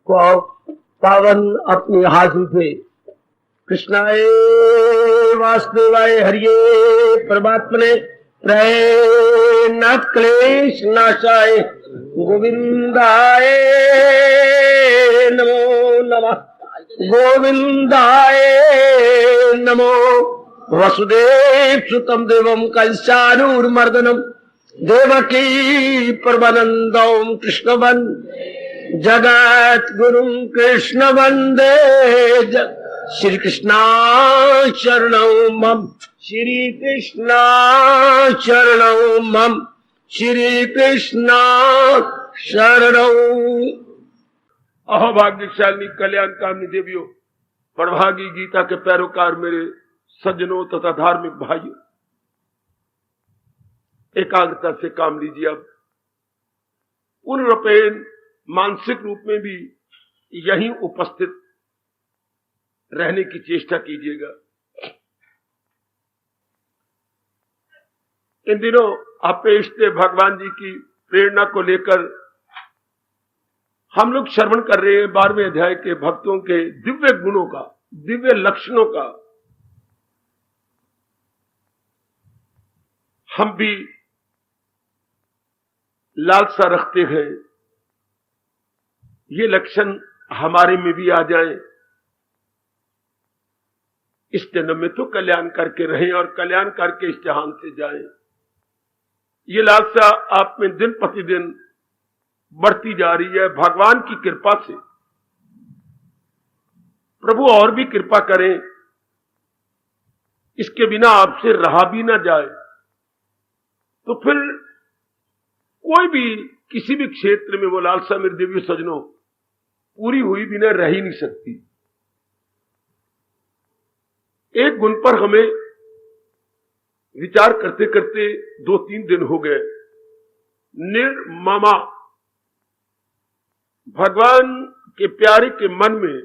पावन अपने हाथ उठे। कृष्णाय वासुदेवाय हरिये परमात्मने प्रणत क्लेश नाशाय गोविंदाय नमो नमः। गोविंदाय नमो। वसुदेव सुतम देवम कंसानूरमर्दनम देवकी परमानंदम कृष्ण जगत गुरु कृष्ण वंदे श्री कृष्णा शरणौ मम। श्री कृष्णा शरणौ मम। श्री कृष्णा शरणौ। अहोभाग्यशाली कल्याणकामी देवियों, पढ़भागी गीता के पैरोकार मेरे सज्जनों तथा धार्मिक भाइयों, एकाग्रता से काम लीजिए। अब पूर्णपेण मानसिक रूप में भी यहीं उपस्थित रहने की चेष्टा कीजिएगा। इन दिनों अपेक्षित भगवान जी की प्रेरणा को लेकर हम लोग श्रवण कर रहे हैं 12वें अध्याय के भक्तों के दिव्य गुणों का, दिव्य लक्षणों का। हम भी लालसा रखते हैं ये लक्षण हमारे में भी आ जाए। इस जन्म में तो कल्याण करके रहें और कल्याण करके इस जहान से जाएं। ये लालसा आप में दिन प्रतिदिन बढ़ती जा रही है भगवान की कृपा से। प्रभु और भी कृपा करें, इसके बिना आपसे रहा भी ना जाए तो फिर कोई भी किसी भी क्षेत्र में वो लालसा मेरे देवी सजनों पूरी हुई बिना रह ही नहीं सकती। एक गुण पर हमें विचार करते करते 2-3 दिन हो गए। निर्ममा, भगवान के प्यारे के मन में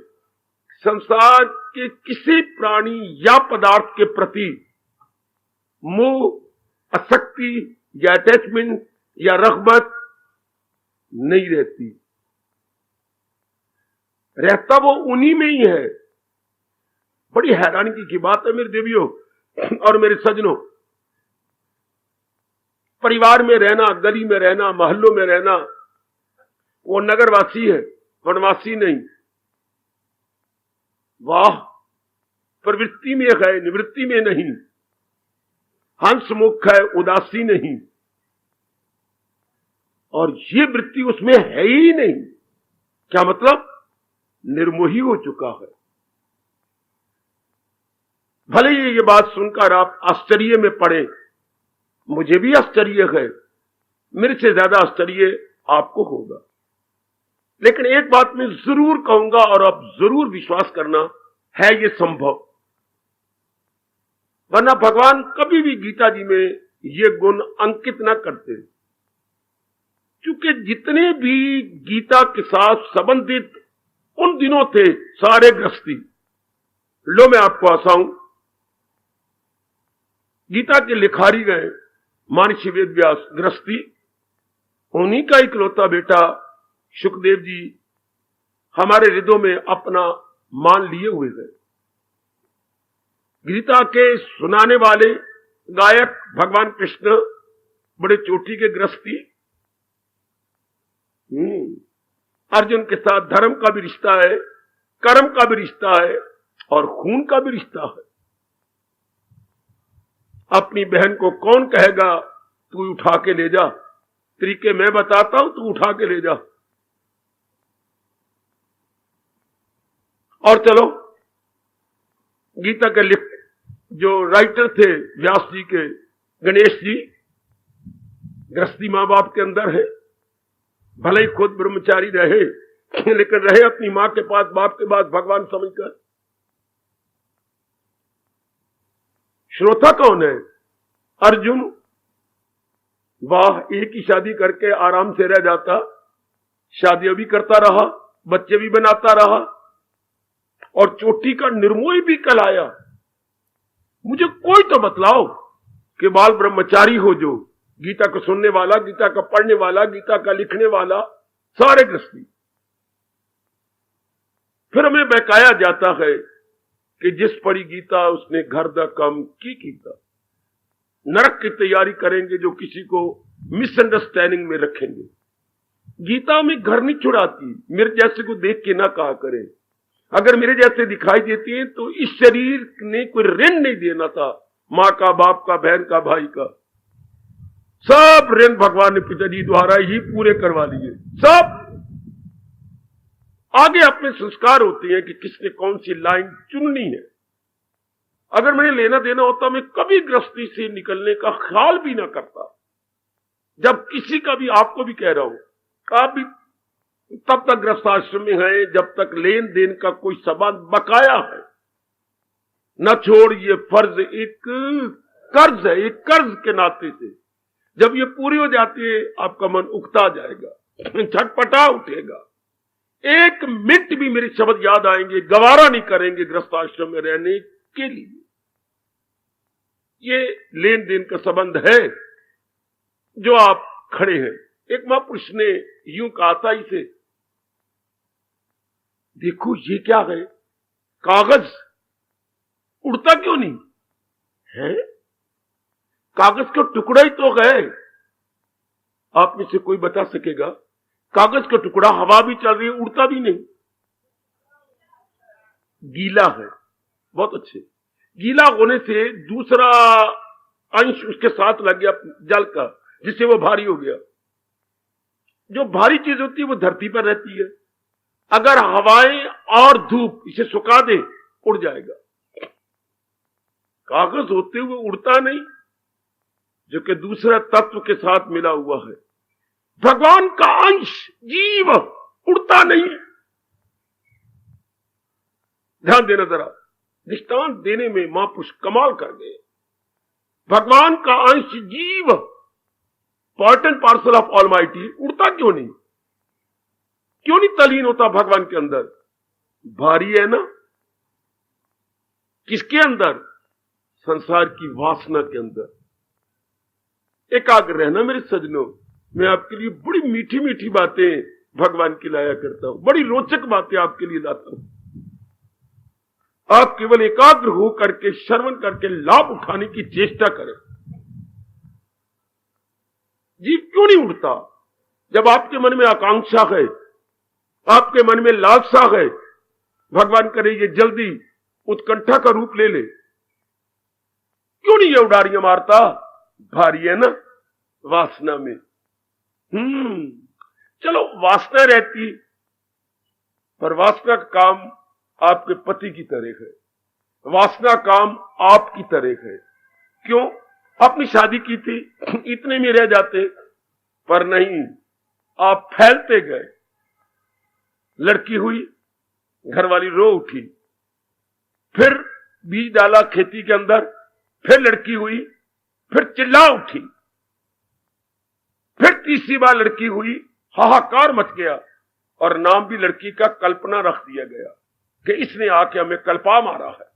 संसार के किसी प्राणी या पदार्थ के प्रति मोह, आसक्ति या अटैचमेंट या रग़बत नहीं रहती। रहता वो उन्हीं में ही है। बड़ी हैरानी की बात है मेरे देवियों और मेरे सज्जनों। परिवार में रहना, गली में रहना, मोहल्लों में रहना, वो नगरवासी है, वनवासी नहीं। वाह, प्रवृत्ति में है, निवृत्ति में नहीं। हंसमुख है, उदासी नहीं। और ये वृत्ति उसमें है ही नहीं। क्या मतलब? निर्मोही हो चुका है। भले ही ये बात सुनकर आप आश्चर्य में पड़े, मुझे भी आश्चर्य है, मेरे से ज्यादा आश्चर्य आपको होगा। लेकिन एक बात मैं जरूर कहूंगा और आप जरूर विश्वास करना, है ये संभव। वरना भगवान कभी भी गीता जी में ये गुण अंकित ना करते। क्योंकि जितने भी गीता के साथ संबंधित उन दिनों थे सारे गृहस्थी। लो मैं आपको हंसाऊं, गीता के लिखारी गए महर्षि वेद व्यास गृहस्थी, उन्हीं का इकलौता बेटा सुखदेव जी हमारे हृदयों में अपना मान लिए हुए गए। गीता के सुनाने वाले गायक भगवान कृष्ण बड़े चोटी के गृहस्थी। अर्जुन के साथ धर्म का भी रिश्ता है, कर्म का भी रिश्ता है और खून का भी रिश्ता है। अपनी बहन को कौन कहेगा तू उठा के ले जा, तरीके मैं बताता हूं, तू उठा के ले जा। और चलो, गीता के जो राइटर थे व्यास जी के, गणेश जी गृहस्थी मां बाप के अंदर है। भले ही खुद ब्रह्मचारी रहे, लेकिन रहे अपनी मां के पास, बाप के पास भगवान समझकर। श्रोता कौन है? अर्जुन। वाह, एक ही शादी करके आराम से रह जाता, शादियां भी करता रहा, बच्चे भी बनाता रहा और चोटी का निर्मोही भी कहलाया। मुझे कोई तो बतलाओ कि बाल ब्रह्मचारी हो जो गीता को सुनने वाला, गीता का पढ़ने वाला, गीता का लिखने वाला, सारे गृहस्थी। बहकाया जाता है कि जिस पढ़ी गीता उसने घर दा काम की कीता। नरक की तैयारी करेंगे जो किसी को मिसअंडरस्टैंडिंग में रखेंगे। गीता में घर नहीं छुड़ाती, मेरे जैसे को देख के ना कहा करें। अगर मेरे जैसे दिखाई देती हैं तो इस शरीर ने कोई ऋण नहीं देना था, मां का, बाप का, बहन का, भाई का। सब ऋण भगवान ने पिताजी द्वारा ही पूरे करवा लिए। सब आगे अपने संस्कार होते हैं कि किसने कौन सी लाइन चुननी है। अगर मैंने लेना देना होता मैं कभी गृहस्थी से निकलने का ख्याल भी ना करता। जब किसी का भी, आपको भी कह रहा हूं, आप भी तब तक गृहस्थाश्रम में है जब तक लेन देन का कोई संबंध बकाया है। न छोड़िए फर्ज, एक कर्ज है, एक कर्ज के नाते से। जब ये पूरी हो जाती है आपका मन उकता जाएगा, छटपटा उठेगा। एक मिनट भी मेरे शब्द याद आएंगे, गवारा नहीं करेंगे गृहस्थाश्रम में रहने के लिए। ये लेन देन का संबंध है जो आप खड़े हैं। एक महापुरुष ने यूं कहा था इसे, देखो ये क्या है, कागज उड़ता क्यों नहीं है? कागज का टुकड़ा ही तो है। आप में से कोई बता सकेगा? कागज का टुकड़ा, हवा भी चल रही है, उड़ता भी नहीं, गीला है। बहुत अच्छे, गीला होने से दूसरा अंश उसके साथ लग गया जल का, जिससे वो भारी हो गया। जो भारी चीज होती है वो धरती पर रहती है। अगर हवाएं और धूप इसे सुखा दे, उड़ जाएगा। कागज होते हुए उड़ता नहीं, जो कि दूसरा तत्व के साथ मिला हुआ है। भगवान का अंश जीव उड़ता नहीं। ध्यान देना जरा, दृष्टांत देने में महापुरुष कमाल कर गए। भगवान का अंश जीव, part and parcel of almighty, उड़ता क्यों नहीं? क्यों नहीं तलीन होता भगवान के अंदर? भारी है ना। किसके अंदर? संसार की वासना के अंदर। एकाग्र रहना मेरे सज्जनों। मैं आपके लिए बड़ी मीठी मीठी बातें भगवान की लाया करता हूं, बड़ी रोचक बातें आपके लिए लाता हूं। आप केवल एकाग्र हो करके श्रवण करके लाभ उठाने की चेष्टा करें। जीव क्यों नहीं उड़ता? जब आपके मन में आकांक्षा है, आपके मन में लालसा है, भगवान करे ये जल्दी उत्कंठा का रूप ले ले, क्यों नहीं ये उड़ारियां मारता? भारी है ना वासना में। चलो वासना रहती, पर वासना का काम आपके पति की तरह है, वासना काम आपकी तरह है। क्यों? अपनी शादी की थी, इतने में रह जाते, पर नहीं, आप फैलते गए। लड़की हुई, घरवाली रो उठी, फिर बीज डाला खेती के अंदर, फिर लड़की हुई, फिर चिल्ला उठी, फिर तीसरी बार लड़की हुई, हाहाकार मच गया, और नाम भी लड़की का कल्पना रख दिया गया कि इसने आके हमें कल्पा मारा है।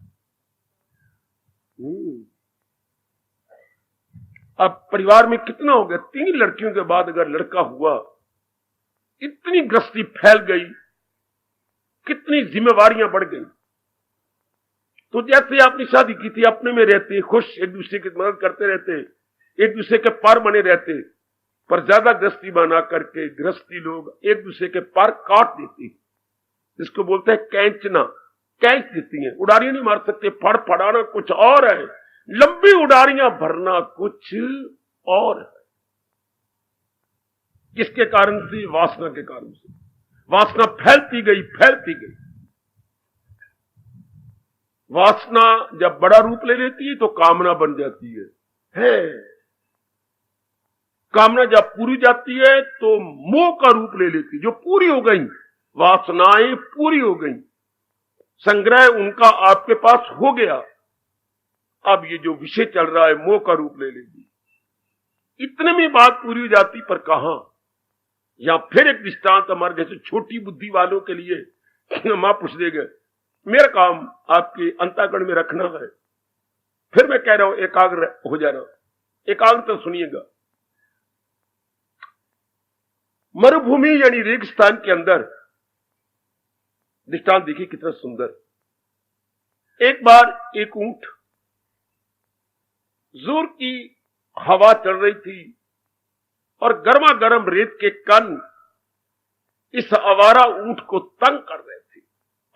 अब परिवार में कितना हो गया? 3 लड़कियों के बाद अगर लड़का हुआ, इतनी गृहस्थी फैल गई, कितनी जिम्मेवारियां बढ़ गई। तो जैसे आपने शादी की थी, अपने में रहते, खुश, एक दूसरे की मदद करते रहते, एक दूसरे के पार बने रहते, पर ज्यादा गृहस्थी बना करके गृहस्थी लोग एक दूसरे के पार काट देती, जिसको बोलते हैं कैंचना, कैंच देती हैं। उड़ारियां नहीं मार सकते, फड़ फड़ाना कुछ और है, लंबी उड़ारियां भरना कुछ और है। किसके कारण से? वासना के कारण से। वासना फैलती गई, फैलती गई। वासना जब बड़ा रूप ले लेती है तो कामना बन जाती है। कामना जब पूरी जाती है तो मोह का रूप ले लेती है। जो पूरी हो गई, वासनाएं पूरी हो गई, संग्रह उनका आपके पास हो गया, अब ये जो विषय चल रहा है मोह का रूप ले लेगी। इतने में बात पूरी हो जाती, पर कहां? या फिर एक दृष्टांत हमारे जैसे छोटी बुद्धि वालों के लिए मां पूछ देगा, मेरा काम आपके अंतःकरण में रखना है। फिर मैं कह रहा हूं एकाग्र हो जाना। एकाग्रता सुनिएगा। मरुभूमि यानी रेगिस्तान के अंदर दृष्टांत देखिए कितना सुंदर। एक बार एक ऊंट, जोर की हवा चल रही थी और गर्मा गर्म रेत के कण इस आवारा ऊंट को तंग कर रहे थे।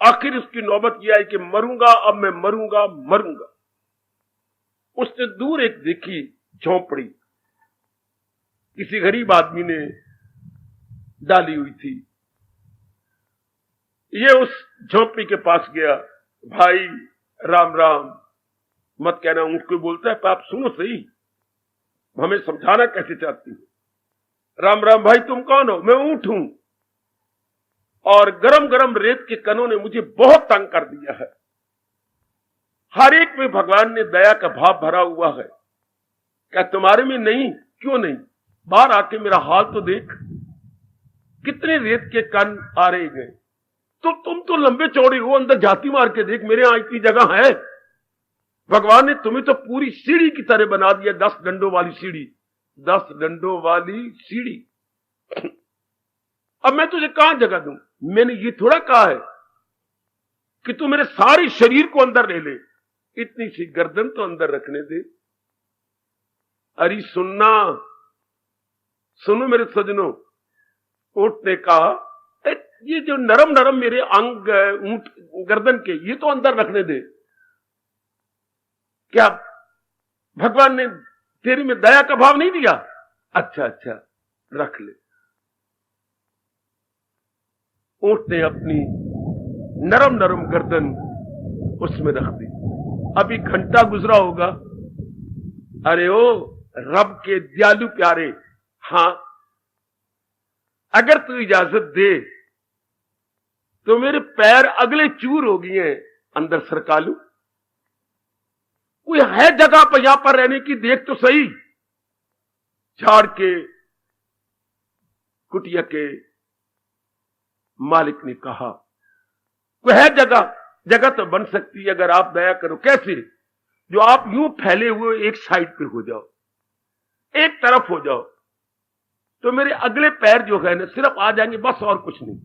आखिर उसकी नौबत यह आई कि मरूंगा, अब मैं मरूंगा मरूंगा। उसने दूर एक देखी झोंपड़ी, किसी गरीब आदमी ने डाली हुई थी। ये उस झोंपड़ी के पास गया। भाई राम राम, मत कहना ऊंट को बोलता है, पर आप सुनो सही, हमें समझाना कैसे चाहती हो। राम राम भाई, तुम कौन हो? मैं ऊंट हूं और गरम गरम रेत के कणों ने मुझे बहुत तंग कर दिया है। हर एक में भगवान ने दया का भाव भरा हुआ है, क्या तुम्हारे में नहीं? क्यों नहीं? बाहर आके मेरा हाल तो देख, कितने रेत के कण आ रहे गए। तो तुम तो लंबे चौड़े हो, अंदर जाती मार के देख, मेरे यहां इतनी जगह है। भगवान ने तुम्हें तो पूरी सीढ़ी की तरह बना दिया, 10 डंडों वाली सीढ़ी, 10 डंडों वाली सीढ़ी। अब मैं तुझे कहां जगह दूं? मैंने ये थोड़ा कहा है कि तू मेरे सारे शरीर को अंदर ले ले, इतनी सी गर्दन तो अंदर रखने दे। अरे सुनना, सुनो मेरे सजनों, ऊंट ने कहा, ये जो नरम नरम मेरे अंग ऊंट गर्दन के, ये तो अंदर रखने दे। क्या भगवान ने तेरी में दया का भाव नहीं दिया? अच्छा अच्छा, रख ले। ऊंट ने अपनी नरम नरम गर्दन उसमें रख दी। अभी घंटा गुजरा होगा। अरे ओ रब के दयालु प्यारे, हां अगर तू इजाजत दे तो मेरे पैर अगले चूर हो गए हैं, अंदर सरका लूं। कोई है जगह पर यहां पर रहने की? देख तो सही। झाड़ के कुटिया के मालिक ने कहा, कोई है जगह? जगह तो बन सकती है अगर आप दया करो। कैसे? जो आप यूं फैले हुए एक साइड पे हो जाओ, एक तरफ हो जाओ, तो मेरे अगले पैर जो है ना सिर्फ आ जाएंगे, बस, और कुछ नहीं।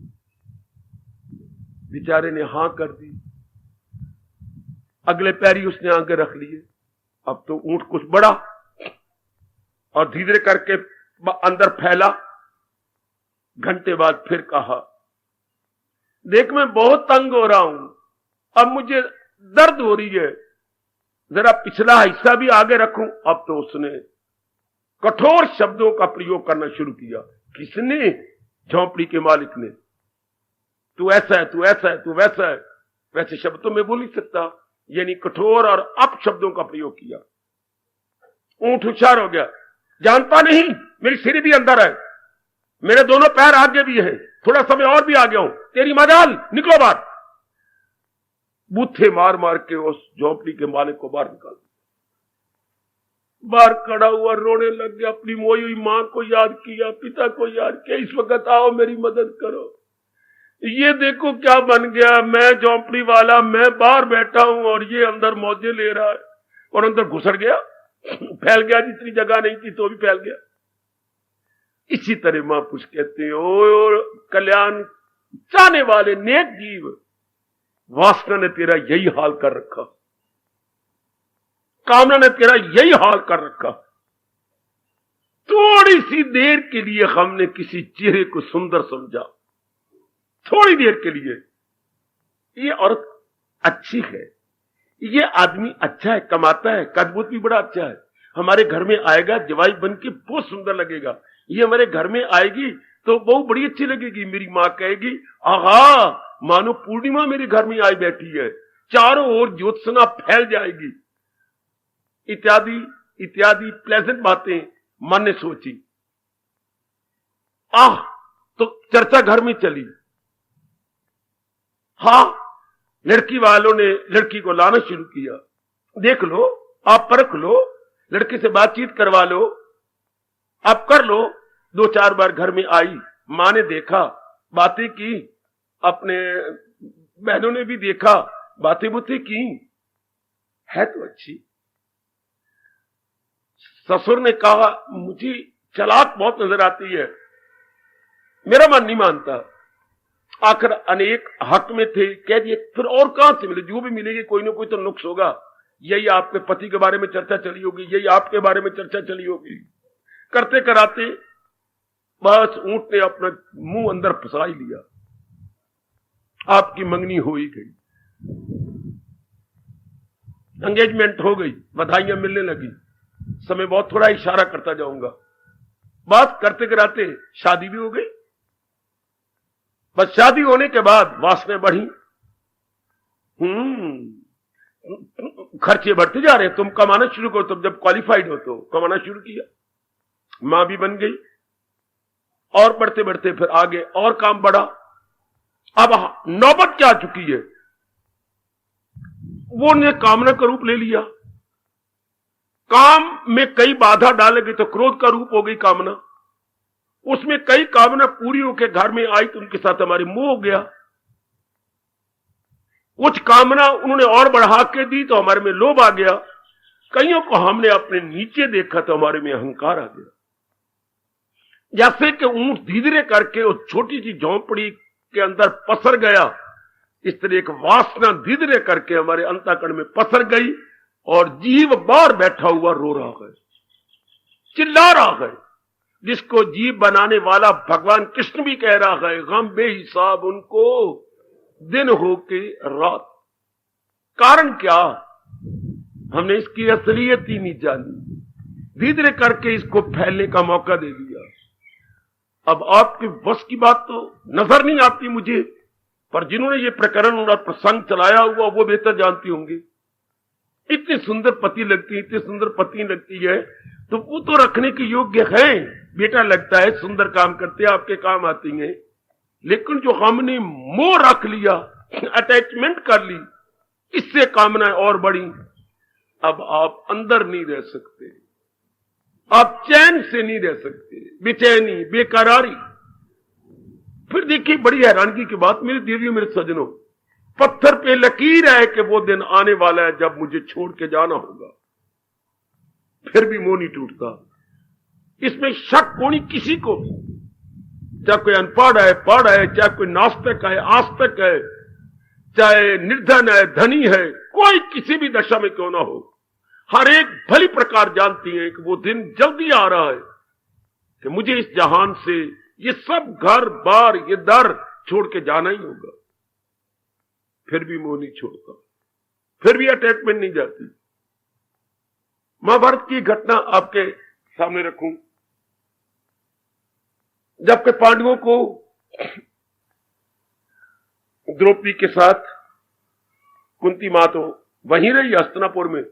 बेचारे ने हां कर दी, अगले पैर ही उसने आगे रख लिए। अब तो ऊंट कुछ बड़ा और धीरे करके अंदर फैला। घंटे बाद फिर कहा, देख मैं बहुत तंग हो रहा हूं, अब मुझे दर्द हो रही है, जरा पिछला हिस्सा भी आगे रखूं। अब तो उसने कठोर शब्दों का प्रयोग करना शुरू किया। किसने? झोंपड़ी के मालिक ने। तू ऐसा है, तू ऐसा है, तू वैसा है। वैसे शब्द तो मैं बोल नहीं सकता, यानी कठोर और अपशब्दों का प्रयोग किया। ऊंट होशियार हो गया, जानता नहीं मेरी सीढ़ी भी अंदर है, मेरे दोनों पैर आगे भी हैं, थोड़ा समय और भी आ गया हूं, तेरी मजाल, निकलो बाहर। बूथे मार मार के उस झोंपड़ी के मालिक को बाहर निकाल दिया। बाहर खड़ा हुआ रोने लग गया, अपनी मोई हुई मां को याद किया, पिता को याद किया, इस वक्त आओ मेरी मदद करो। ये देखो क्या बन गया, मैं झोंपड़ी वाला, मैं बाहर बैठा हूं और ये अंदर मौजे ले रहा है, और अंदर घुसड़ गया, फैल गया, जितनी जगह नहीं थी तो भी फैल गया। इसी तरह महापुरुष कहते हैं, ओ कल्याण चाहने वाले नेक जीव, वासना ने तेरा यही हाल कर रखा, कामना ने तेरा यही हाल कर रखा। थोड़ी सी देर के लिए हमने किसी चेहरे को सुंदर समझा, थोड़ी देर के लिए, ये औरत अच्छी है, ये आदमी अच्छा है, कमाता है, कदबूत भी बड़ा अच्छा है, हमारे घर में आएगा जवाई बन के बहुत सुंदर लगेगा, ये हमारे घर में आएगी तो बहुत बड़ी अच्छी लगेगी। मेरी मां कहेगी, आहा मानो पूर्णिमा मेरे घर में आई बैठी है, चारों ओर ज्योत्सना फैल जाएगी, इत्यादि इत्यादि प्लेजेंट बातें मन ने सोची। तो चर्चा घर में चली। हां, लड़की वालों ने लड़की को लाना शुरू किया, देख लो, आप परख लो, लड़के से बातचीत करवा लो, आप कर लो। 2-4 बार घर में आई, मां ने देखा, बातें की, अपने बहनों ने भी देखा, बातें बुतें की, है तो अच्छी। ससुर ने कहा, मुझे चालाक बहुत नजर आती है, मेरा मन नहीं मानता। आखिर अनेक हक में थे, कह दिए फिर और कहां से मिले, जो भी मिलेगी कोई ना कोई तो नुक्स होगा। यही आपके पति के बारे में चर्चा चली होगी, यही आपके बारे में चर्चा चली होगी। करते कराते बस ऊंट ने अपना मुंह अंदर फंसा ही लिया, आपकी मंगनी हो ही गई, एंगेजमेंट हो गई, बधाइयां मिलने लगी। समय बहुत थोड़ा इशारा करता जाऊंगा, बात करते कराते शादी भी हो गई। बस शादी होने के बाद वासनाएं बढ़ी, खर्चे बढ़ते जा रहे, तुम कमाना शुरू करो, तुम जब क्वालिफाइड हो तो कमाना शुरू किया, मां भी बन गई, और बढ़ते बढ़ते फिर आगे और काम बढ़ा। अब नौबत क्या आ चुकी है, वो ने कामना का रूप ले लिया। काम में कई बाधा डालेगी तो क्रोध का रूप हो गई कामना, उसमें कई कामना पूरी होकर घर में आई तो उनके साथ हमारे मोह हो गया। कुछ कामना उन्होंने और बढ़ा के दी तो हमारे में लोभ आ गया, कईयों को हमने अपने नीचे देखा तो हमारे में अहंकार आ गया। जैसे कि ऊंट धीरे करके उस छोटी सी झोंपड़ी के अंदर पसर गया, इस तरह एक वासना धीरे करके हमारे अंतःकरण में पसर गई और जीव बाहर बैठा हुआ रो रहा है, चिल्ला रहा है, जिसको जीव बनाने वाला भगवान कृष्ण भी कह रहा है, गम बेहिसाब उनको दिन हो के रात। कारण क्या, हमने इसकी असलियत ही नहीं जानी, धीरे करके इसको फैलने का मौका दे दिया। अब आपके बस की बात तो नजर नहीं आती मुझे, पर जिन्होंने ये प्रकरण और प्रसंग चलाया हुआ वो बेहतर जानती होंगे। इतनी सुंदर पति लगती है, इतनी सुंदर पत्नी लगती है, तो वो तो रखने के योग्य है, बेटा लगता है, सुंदर काम करते हैं, आपके काम आती हैं। लेकिन जो हमने मोह रख लिया, अटैचमेंट कर ली, इससे कामनाएं और बढ़ी। अब आप अंदर नहीं रह सकते, आप चैन से नहीं रह सकते, बेचैनी, बेकरारी। फिर देखिए बड़ी हैरानगी की बात, मेरे देवियों मेरे सजनों, पत्थर पे लकीर है कि वो दिन आने वाला है जब मुझे छोड़ के जाना होगा, फिर भी मोह नहीं टूटता। इसमें शक होनी किसी को भी, चाहे कोई अनपढ़ है, पढ़ है, चाहे कोई नास्तिक है, आस्तिक है, चाहे निर्धन है, धनी है, कोई किसी भी दशा में क्यों ना हो, हर एक भली प्रकार जानती है कि वो दिन जल्दी आ रहा है कि मुझे इस जहान से ये सब घर बार, ये दर छोड़ के जाना ही होगा। फिर भी मोह नहीं छोड़ता, फिर भी अटैचमेंट नहीं जाती। महाभारत की घटना आपके सामने रखूं, जबकि पांडवों को द्रौपदी के साथ कुंती मां तो वहीं रही हस्तिनापुर में,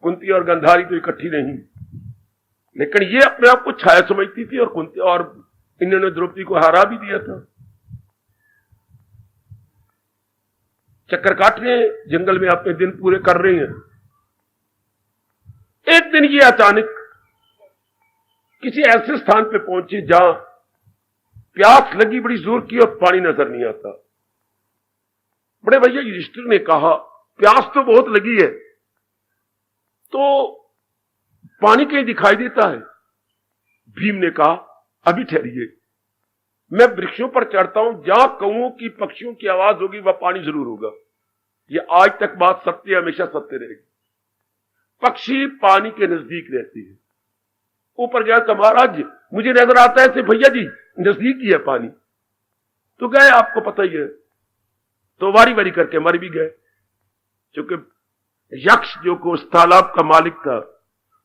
कुंती और गंधारी तो इकट्ठी नहीं, लेकिन ये अपने आप को छाया समझती थी, और कुंती और इन्होंने द्रौपदी को हरा भी दिया था। चक्कर काट रहे हैं जंगल में, अपने दिन पूरे कर रहे हैं। एक दिन ये अचानक किसी ऐसे स्थान पे पहुंचे जहां प्यास लगी बड़ी जोर की और पानी नजर नहीं आता। बड़े भैया युधिष्ठिर ने कहा, प्यास तो बहुत लगी है, तो पानी कहीं दिखाई देता है? भीम ने कहा, अभी ठहरिए, मैं वृक्षों पर चढ़ता हूं, जहां कौओं की, पक्षियों की आवाज होगी वह पानी जरूर होगा। यह आज तक बात सत्य, हमेशा सत्य रहेगी। पक्षी पानी के नजदीक रहती है। ऊपर गया तो महाराज मुझे नजर आता है, भैया जी नजदीक ही है पानी। तो गए, आपको पता ही है, तो वारी वारी करके मर भी गए। क्योंकि यक्ष जो को उस तालाब का मालिक था,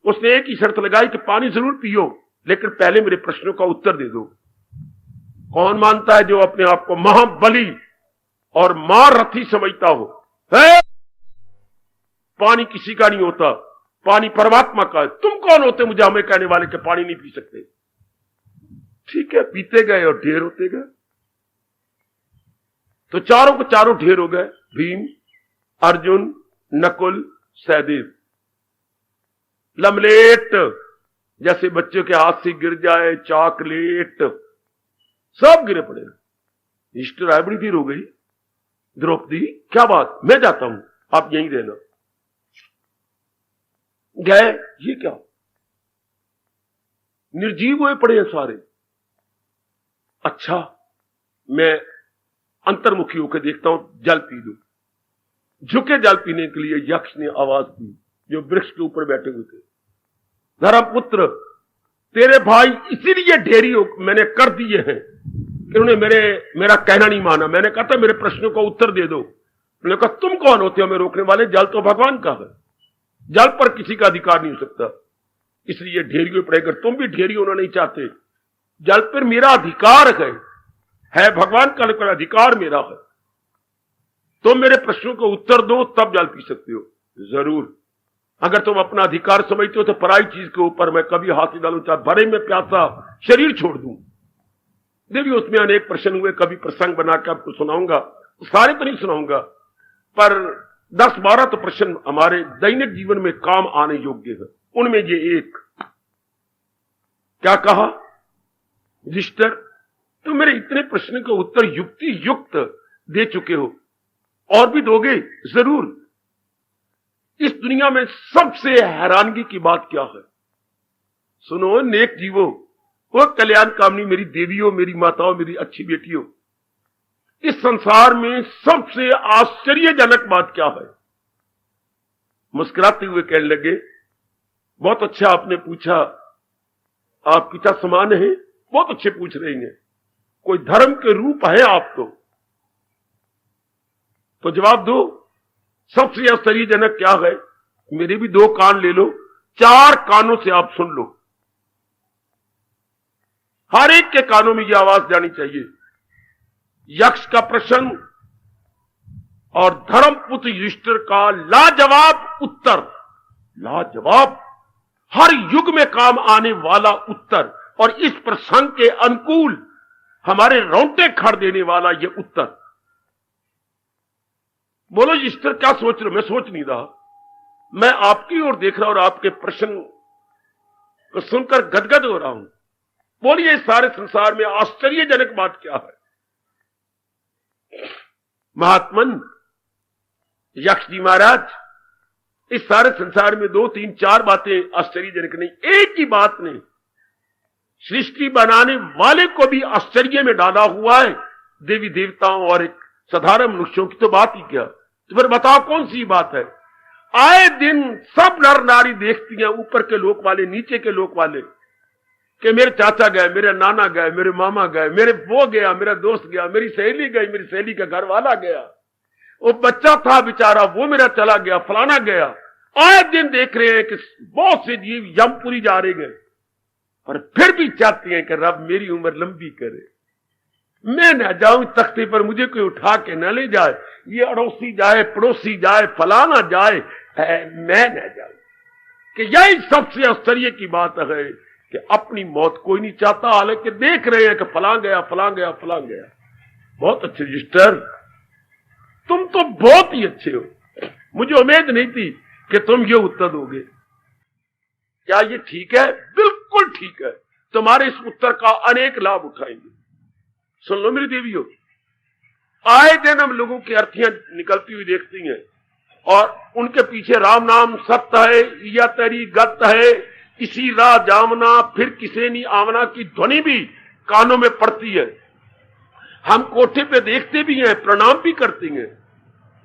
उसने एक ही शर्त लगाई कि पानी जरूर पियो, लेकिन पहले मेरे प्रश्नों का उत्तर दे दो। कौन मानता है जो अपने आप को महाबली और महारथी समझता हो? है? पानी किसी का नहीं होता, पानी परमात्मा का है। तुम कौन होते मुझे हमें कहने वाले कि पानी नहीं पी सकते? ठीक है, पीते गए और ढेर होते गए। तो चारों को चारों ढेर हो गए, भीम, अर्जुन, नकुल, सहदेव। लमलेट, जैसे बच्चों के हाथ से गिर जाए चॉकलेट, सब गिरे पड़े। युधिष्ठिर आए, बड़ी देर हो गई। द्रौपदी, क्या बात, मैं जाता हूं, आप यहीं रहना। गए, ये क्या, निर्जीव हुए पड़े हैं सारे। अच्छा, मैं अंतर्मुखी होकर देखता हूं, जल पी लूं। झुके जल पीने के लिए यक्ष ने आवाज दी, जो वृक्ष के ऊपर बैठे हुए थे, धर्मपुत्र, तेरे भाई इसीलिए ढेरी मैंने कर दिए हैं कि उन्होंने मेरा कहना नहीं माना। मैंने कहा था मेरे प्रश्नों का उत्तर दे दो। उन्होंने कहा तुम कौन होते हो हमें रोकने वाले, जल तो भगवान का है, जल पर किसी का अधिकार नहीं हो सकता, इसलिए ढेरियों पड़ेगा। तुम भी ढेरी होना नहीं चाहते, जल पर मेरा अधिकार है भगवान का, लेकिन अधिकार मेरा है। तुम मेरे प्रश्नों को उत्तर दो तब जल पी सकते हो। जरूर, अगर तुम अपना अधिकार समझते हो तो पराई चीज के ऊपर मैं कभी हाथ नहीं डालूं, चाहे भरे में प्यासा शरीर छोड़ दूं। देवी, उसमें अनेक प्रश्न हुए, कभी प्रसंग बनाकर आपको सुनाऊंगा, सारे तो नहीं सुनाऊंगा, पर 10-12 तो प्रश्न हमारे दैनिक जीवन में काम आने योग्य है। उनमें ये एक, क्या कहा, रजिस्टर, तो मेरे इतने प्रश्न के उत्तर युक्ति युक्त दे चुके हो, और भी दोगे? जरूर। इस दुनिया में सबसे हैरानगी की बात क्या है? सुनो नेक जीवो, वो कल्याण कामनी मेरी देवियों, मेरी माताओं, मेरी अच्छी बेटियों, इस संसार में सबसे आश्चर्यजनक बात क्या है? मुस्कुराते हुए कहने लगे, बहुत अच्छा आपने पूछा, आप पिता समान हैं, बहुत अच्छे पूछ रहे हैं, कोई धर्म के रूप है आप तो जवाब दो, सबसे आश्चर्यजनक क्या है? मेरे भी 2 कान ले लो, 4 कानों से आप सुन लो, हर एक के कानों में यह आवाज जानी चाहिए। यक्ष का प्रश्न और धर्मपुत्र युधिष्ठिर का लाजवाब उत्तर, लाजवाब, हर युग में काम आने वाला उत्तर, और इस प्रसंग के अनुकूल हमारे रोंगटे खड़ देने वाला यह उत्तर। बोलो युधिष्ठिर, क्या सोच रहे हो? मैं सोच नहीं रहा, मैं आपकी ओर देख रहा हूं और आपके प्रश्न को सुनकर गदगद हो रहा हूं। बोलिए, इस सारे संसार में आश्चर्यजनक बात क्या है? महात्मन यक्ष जी महाराज, इस सारे संसार में 2, 3, 4 बातें आश्चर्यजनक नहीं, एक ही बात ने सृष्टि बनाने वाले को भी आश्चर्य में डाला हुआ है। देवी देवताओं और एक साधारण मनुष्यों की तो बात ही क्या, तो फिर बताओ कौन सी बात है? आए दिन सब नर नारी देखती हैं, ऊपर के लोक वाले, नीचे के लोक वाले, कि मेरे चाचा गए, मेरे नाना गए, मेरे मामा गए, मेरे वो गया, मेरा दोस्त गया, मेरी सहेली गई, मेरी सहेली का घर वाला गया, वो बच्चा था बेचारा वो मेरा चला गया, फलाना गया। आए दिन देख रहे हैं कि बहुत से जीव यमपुरी जा रहे हैं, और फिर भी चाहती हैं कि रब मेरी उम्र लंबी करे, मैं न जाऊं तख्ते पर, मुझे कोई उठा के न ले जाए, ये अड़ोसी जाए, पड़ोसी जाए, फलाना जाए, मैं न जाऊं। कि यही सबसे आश्चर्य की बात है कि अपनी मौत कोई नहीं चाहता, हालांकि देख रहे हैं कि फलां गया, फलां गया, फलां गया। बहुत अच्छे रजिस्टर, तुम तो बहुत ही अच्छे हो, मुझे उम्मीद नहीं थी कि तुम ये उत्तर दोगे। क्या ये ठीक है? बिल्कुल ठीक है, तुम्हारे इस उत्तर का अनेक लाभ उठाएंगे। सुन लो मेरी देवियों, आए दिन हम लोगों की अर्थियां निकलती हुई देखती हैं, और उनके पीछे राम नाम सत्य है, या तेरी गत है, इसी राह जामना, फिर किसे नहीं आवना की ध्वनि भी कानों में पड़ती है। हम कोठे पे देखते भी हैं, प्रणाम भी करते हैं,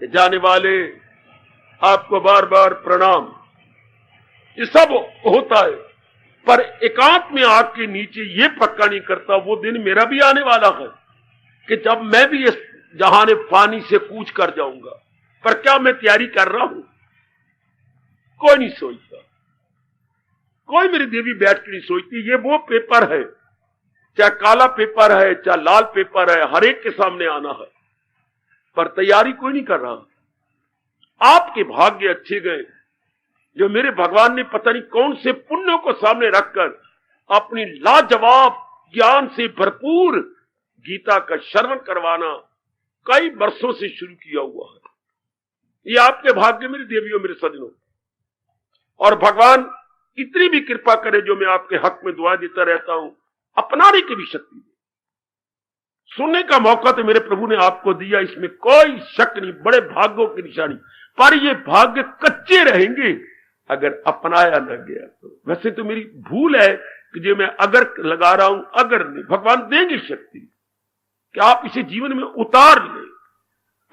जाने वाले आपको बार बार प्रणाम, ये सब होता है, पर एकांत में आग के नीचे ये पक्का नहीं करता वो दिन मेरा भी आने वाला है कि जब मैं भी इस जहाने पानी से कूच कर जाऊंगा। पर क्या मैं तैयारी कर रहा हूं? कोई नहीं सोचता, कोई मेरी देवी बैठ के नहीं सोचती। ये वो पेपर है, चाहे काला पेपर है, चाहे लाल पेपर है, हर एक के सामने आना है, पर तैयारी कोई नहीं कर रहा। आपके भाग्य अच्छे गए जो मेरे भगवान ने पता नहीं कौन से पुण्यों को सामने रखकर अपनी लाजवाब ज्ञान से भरपूर गीता का श्रवण करवाना कई वर्षों से शुरू किया हुआ है। ये आपके भाग्य मेरी देवियों, मेरे सज्जनों, और भगवान इतनी भी कृपा करे जो मैं आपके हक में दुआ देता रहता हूं, अपनाने की भी शक्ति दे। सुनने का मौका तो मेरे प्रभु ने आपको दिया, इसमें कोई शक नहीं, बड़े भाग्यों की निशानी, पर ये भाग्य कच्चे रहेंगे अगर अपनाया न गया तो। वैसे तो मेरी भूल है कि जो मैं अगर लगा रहा हूं, अगर नहीं, भगवान देंगे शक्ति, कि आप इसे जीवन में उतार लें।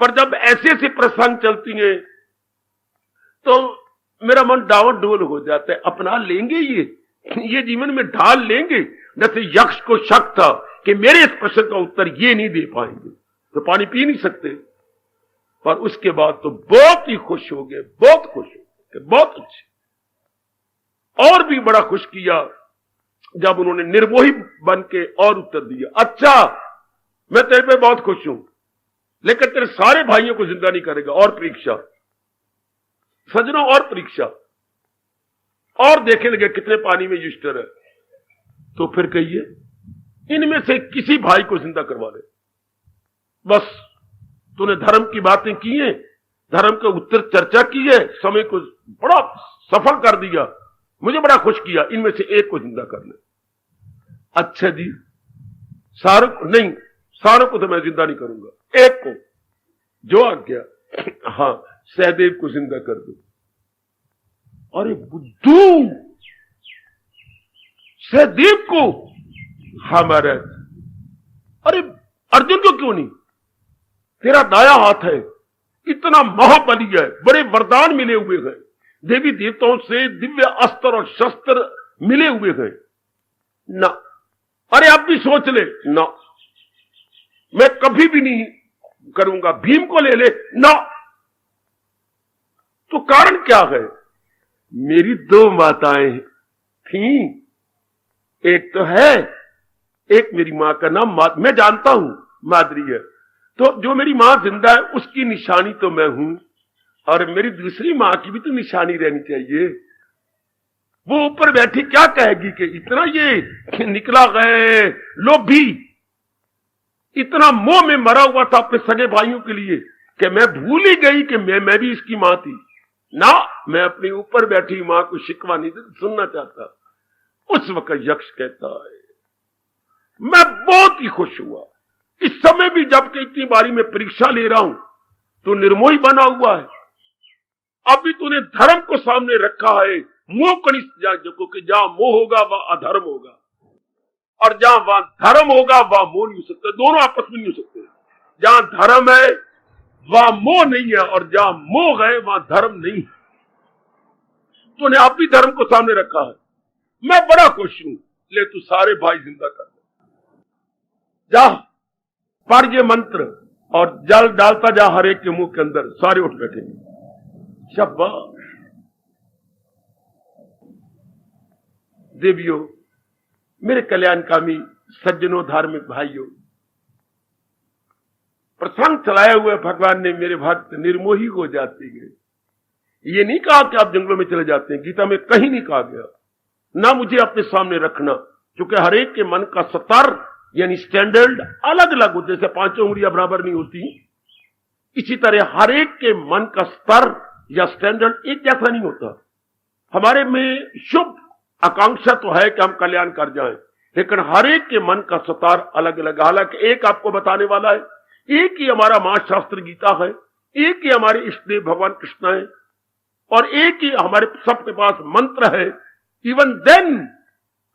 पर जब ऐसे ऐसे प्रसंग चलती हैं तो मेरा मन डावाडोल हो जाता है। अपना लेंगे ये जीवन में ढाल लेंगे। जैसे यक्ष को शक था कि मेरे इस प्रश्न का उत्तर ये नहीं दे पाएंगे तो पानी पी नहीं सकते, पर उसके बाद तो बहुत ही खुश हो गए, बहुत खुश हो गए, बहुत अच्छे। और भी बड़ा खुश किया जब उन्होंने निर्मोही बन के और उत्तर दिया, अच्छा मैं तेरे पे बहुत खुश हूं, लेकिन तेरे सारे भाइयों को जिंदा नहीं करेगा, और परीक्षा सजनों, और परीक्षा, और देखने लगे कितने पानी में युष्टर है। तो फिर कहिए इनमें से किसी भाई को जिंदा करवा ले, बस तूने धर्म की बातें की हैं, धर्म के उत्तर चर्चा की है, समय को बड़ा सफल कर दिया, मुझे बड़ा खुश किया, इनमें से एक को जिंदा कर ले। अच्छा जी, सारों को नहीं, सारों को तो मैं जिंदा नहीं करूंगा, एक को जो आ गया, हाँ सहदेव को जिंदा कर दो। अरे बुद्धू, सहदेव को? हाँ महाराज। अरे अर्जुन को क्यों नहीं? तेरा दाया हाथ है, इतना महाबली है, बड़े वरदान मिले हुए हैं, देवी देवताओं से दिव्य अस्त्र और शस्त्र मिले हुए हैं ना। अरे आप भी सोच ले ना, मैं कभी भी नहीं करूंगा, भीम को ले ले ना। तो कारण क्या है? मेरी दो माताएं थीं, एक तो है, एक मेरी मां का नाम मैं जानता हूं माद्री है, तो जो मेरी मां जिंदा है उसकी निशानी तो मैं हूं, और मेरी दूसरी मां की भी तो निशानी रहनी चाहिए। वो ऊपर बैठी क्या कहेगी कि इतना ये निकला गए लोभी, इतना मोह में मरा हुआ था अपने सगे भाइयों के लिए कि मैं भूल ही गई कि मैं भी इसकी मां थी ना। मैं अपनी ऊपर बैठी मां को शिकवा नहीं सुनना चाहता। उस वक्त यक्ष कहता है मैं बहुत ही खुश हुआ, इस समय भी जबकि इतनी बारी मैं परीक्षा ले रहा हूं तो निर्मोही बना हुआ है, अभी तूने धर्म को सामने रखा है, मोह कनिष्ठ क्योंकि जहां मोह होगा वह अधर्म होगा, और जहां वहां धर्म होगा वह मोह नहीं हो सकता, दोनों आपस में नहीं हो सकते। जहां धर्म है वहां मोह नहीं है, और जहां मोह है वहां धर्म नहीं है। तूने आप भी धर्म को सामने रखा है, मैं बड़ा खुश हूं, ले तू सारे भाई जिंदा कर दे, जा पढ़ ये मंत्र और जल डालता जा हर एक के मुंह के अंदर, सारे उठ बैठेंगे। शाबाश देवियों, मेरे कल्याणकामी सज्जनों, धार्मिक भाइयों, प्रसंग चलाए हुए भगवान ने मेरे भक्त निर्मोही हो जाते गए। ये नहीं कहा कि आप जंगलों में चले जाते हैं, गीता में कहीं नहीं कहा गया, ना मुझे अपने सामने रखना, क्योंकि हर एक के मन का स्तर यानी स्टैंडर्ड अलग अलग होते, जैसे पांचों उंगलियां बराबर नहीं होती, इसी तरह हर एक के मन का स्तर या स्टैंडर्ड एक जैसा नहीं होता। हमारे में शुभ आकांक्षा तो है कि हम कल्याण कर जाएं, लेकिन हर एक के मन का स्तर अलग अलग। हालांकि एक आपको बताने वाला है, एक ही हमारा महाशास्त्र गीता है, एक ही हमारे इष्टदेव भगवान कृष्ण है, और एक ही हमारे सबके पास मंत्र है। इवन देन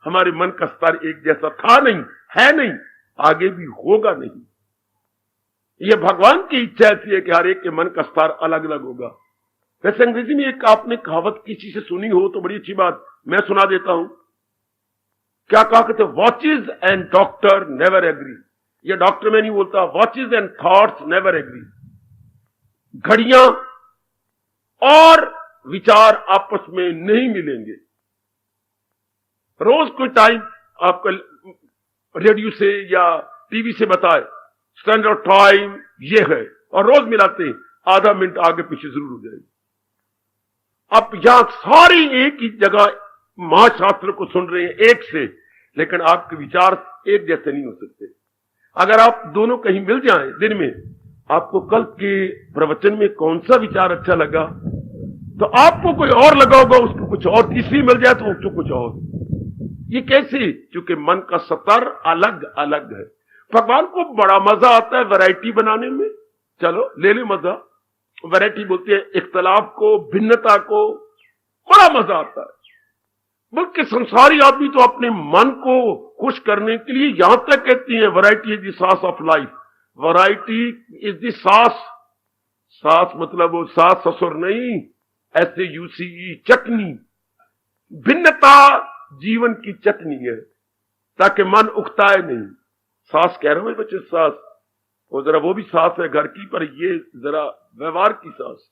हमारे मन का स्तर एक जैसा था नहीं, है नहीं, आगे भी होगा नहीं। यह भगवान की इच्छा ऐसी है कि हर एक के मन का स्तर अलग अलग होगा। वैसे अंग्रेजी में एक आपने कहावत किसी से सुनी हो तो बड़ी अच्छी बात, मैं सुना देता हूं। क्या कहा करते, watches and doctor never agree. ये डॉक्टर में नहीं बोलता, watches and thoughts never agree. घड़ियां और विचार आपस में नहीं मिलेंगे। रोज कोई टाइम आपका रेडियो से या टीवी से बताए स्टैंडर्ड टाइम ये है, और रोज मिलाते हैं, आधा मिनट आगे पीछे जरूर हो जाएगी। अब यहां सारी एक ही जगह महाशास्त्र को सुन रहे हैं एक से, लेकिन आपके विचार एक जैसे नहीं हो सकते। अगर आप दोनों कहीं मिल जाएं दिन में, आपको कल के प्रवचन में कौन सा विचार अच्छा लगा तो आपको कोई और लगा होगा, उसको कुछ और, तीसरी मिल जाए तो उसको कुछ और। ये कैसे? क्योंकि मन का स्तर अलग अलग है। भगवान को बड़ा मजा आता है वैरायटी बनाने में। चलो ले ले मजा, वैरायटी बोलते हैं इख्तलाफ को, भिन्नता को, बड़ा मजा आता है। बल्कि संसारी आदमी तो अपने मन को खुश करने के लिए यहां तक कहती है variety is the sauce of life. Variety is the sauce. सास मतलब वो सास ससुर नहीं, SAUCE चटनी। भिन्नता जीवन की चटनी है ताकि मन उकताए नहीं। सास कह रहा हूं बच्चे, सास वो जरा वो भी सास है घर की, पर ये जरा व्यवहार की सास।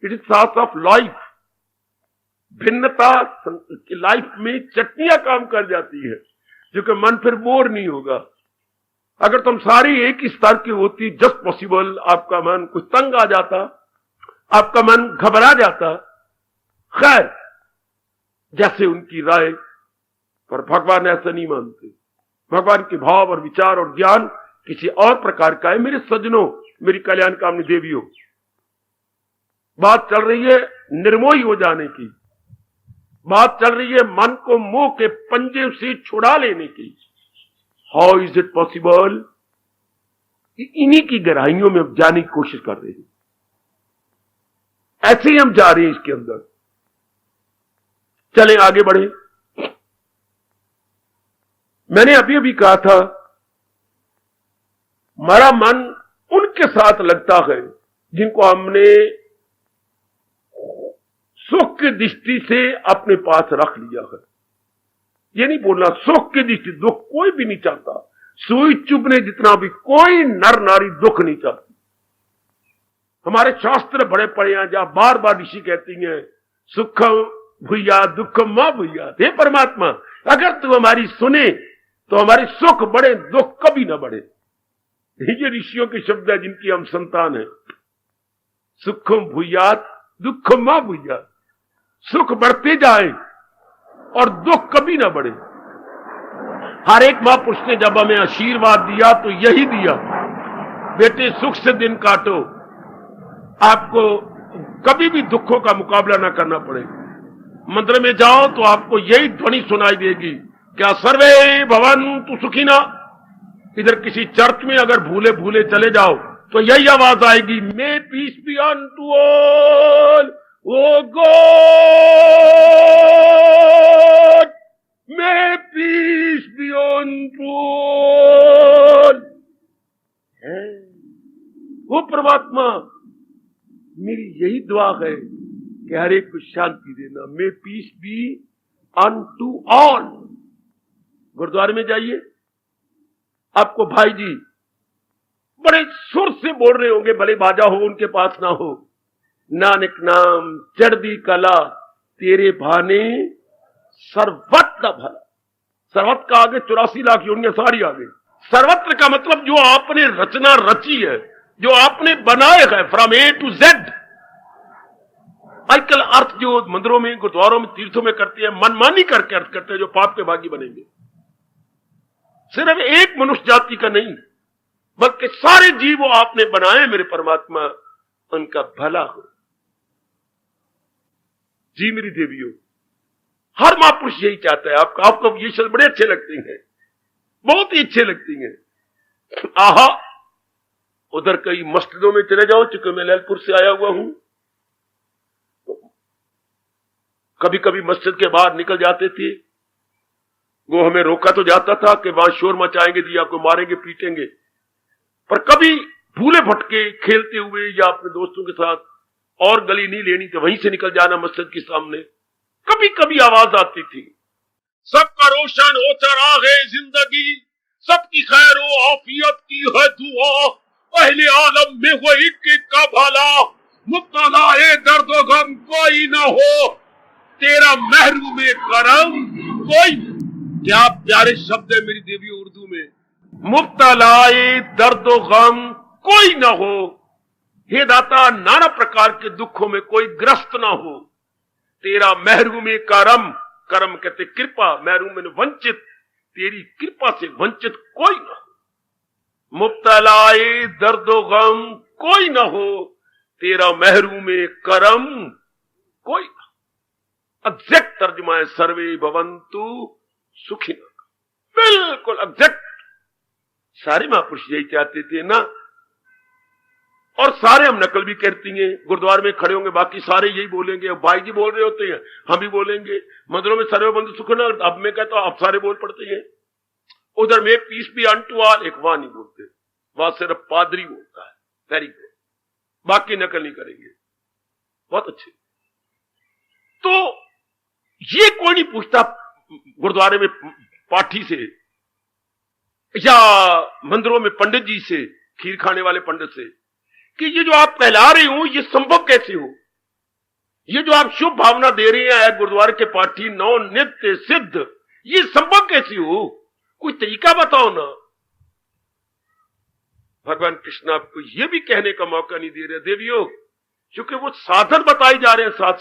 इट इज सास ऑफ लाइफ। भिन्नता लाइफ में चटनियां काम कर जाती है, जो कि मन फिर बोर नहीं होगा। अगर तुम सारी एक ही स्तर की होती, जस्ट पॉसिबल आपका मन कुछ तंग आ जाता, आपका मन घबरा जाता। खैर, जैसे उनकी राय, पर भगवान ऐसा नहीं मानते। भगवान के भाव और विचार और ज्ञान किसी और प्रकार का है। मेरे सज्जनों, मेरी कल्याण कामनी देवियों, बात चल रही है निर्मोही हो जाने की, बात चल रही है मन को मोह के पंजे से छुड़ा लेने की। How is it possible? इन्हीं की गहराइयों में जाने की कोशिश कर रहे हैं। ऐसे ही हम जा रहे हैं इसके अंदर। चलें आगे बढ़े। मैंने अभी अभी कहा था, हमारा मन उनके साथ लगता है जिनको हमने सुख की दृष्टि से अपने पास रख लिया है। ये नहीं बोलना सुख की दृष्टि, दुख कोई भी नहीं चाहता। सुई चुभने जितना भी कोई नर नारी दुख नहीं चाहती। हमारे शास्त्र बड़े पड़े हैं जहां बार बार ऋषि कहती हैं सुखम भूया दुखम मां भूया। हे परमात्मा, अगर तू हमारी सुने तो हमारे सुख बढ़े, दुख कभी ना बढ़े। ये ऋषियों के शब्द है जिनकी हम संतान है। सुखम भूयात दुखम मां भूया। सुख बढ़ते जाए और दुख कभी ना बढ़े। हर एक महापुरुष ने जब हमें आशीर्वाद दिया तो यही दिया, बेटे सुख से दिन काटो, आपको कभी भी दुखों का मुकाबला ना करना पड़े। मंदिर में जाओ तो आपको यही ध्वनि सुनाई देगी, क्या सर्वे भवन्तु सुखिना। इधर किसी चर्च में अगर भूले भूले चले जाओ तो यही आवाज आएगी, may peace be unto all, oh God may peace be unto all. वो परमात्मा, मेरी यही दुआ है कि हर एक को शांति देना। May peace be unto all. गुरुद्वारे में जाइए, आपको भाई जी बड़े सुर से बोल रहे होंगे, भले बाजा हो उनके पास ना हो, नानक नाम चढ़दी कला तेरे भाने सर्वत्र भला। सर्वत्र का आगे 84 लाख योनियां सारी आ गई। सर्वत्र का मतलब जो आपने रचना रची है, जो आपने बनाए है फ्रॉम A to Z। आजकल अर्थ जो मंदिरों में, गुरुद्वारों में, तीर्थों में करते हैं, मनमानी करके अर्थ करते हैं, जो पाप के भागी बनेंगे। सिर्फ एक मनुष्य जाति का नहीं, बल्कि सारे जीव आपने बनाए मेरे परमात्मा, उनका भला हो। जी मेरी देवियों, हर महापुरुष यही चाहता है। आपको ये शब्द बड़े अच्छे लगते हैं, बहुत ही अच्छे लगते हैं। आहा, उधर कई मस्जिदों में चले जाओ, चूंकि मैं ललितपुर से आया हुआ हूं, कभी कभी मस्जिद के बाहर निकल जाते थे, वो हमें रोका तो जाता था कि वहां शोर मचाएंगे तो या आपको मारेंगे पीटेंगे, पर कभी भूले भटके खेलते हुए या अपने दोस्तों के साथ और गली नहीं लेनी तो वहीं से निकल जाना मस्जिद के सामने। कभी कभी आवाज आती थी, सबका रोशन हो चराग है जिंदगी, सबकी खैर हो आफियत की है दुआ, पहले आलम में वो एक का भला, मुब्तला ए दर्द गम कोई ना हो, तेरा महरूम करम कोई। क्या प्यारे शब्द है मेरी देवी उर्दू में। मुब्तलाए दर्द गम कोई ना हो, हे दाता नाना प्रकार के दुखों में कोई ग्रस्त ना हो, तेरा महरूम करम, करम कहते कृपा, महरूम में वंचित, तेरी कृपा से वंचित कोई ना हो। मुब्तलाए दर्द गम कोई ना हो, तेरा महरूम करम कोई ना हो। एग्जैक्ट तर्जुमा है सर्वे भवन्तु सुखिनः, बिल्कुल एग्जैक्ट। सारे महापुरुष यही चाहते थे ना। और सारे हम नकल भी करती हैं। गुरुद्वारे में खड़े होंगे, बाकी सारे यही बोलेंगे। अब भाई जी बोल रहे होते हैं, हम भी बोलेंगे। मंदिरों में सर्वबंधु सुखना, अब मैं कहता हूं अब सारे बोल पड़ते हैं। उधर में पीस बी अनटू ऑल, एक वहां नहीं बोलते, वहां सिर्फ पादरी बोलता है, वेरी गुड, बाकी नकल नहीं करेंगे। बहुत अच्छे। तो ये कोई नहीं पूछता गुरुद्वारे में पाठी से या मंदिरों में पंडित जी से, खीर खाने वाले पंडित से, कि ये जो आप कहला रहे हो ये संभव कैसे हो? ये जो आप शुभ भावना दे रहे हैं गुरुद्वारे के पाठी नौ नित्य सिद्ध, ये संभव कैसे हो? कोई तरीका बताओ ना। भगवान कृष्ण आपको ये भी कहने का मौका नहीं दे रहे देवियों, क्योंकि वो साधन बताए जा रहे हैं साथ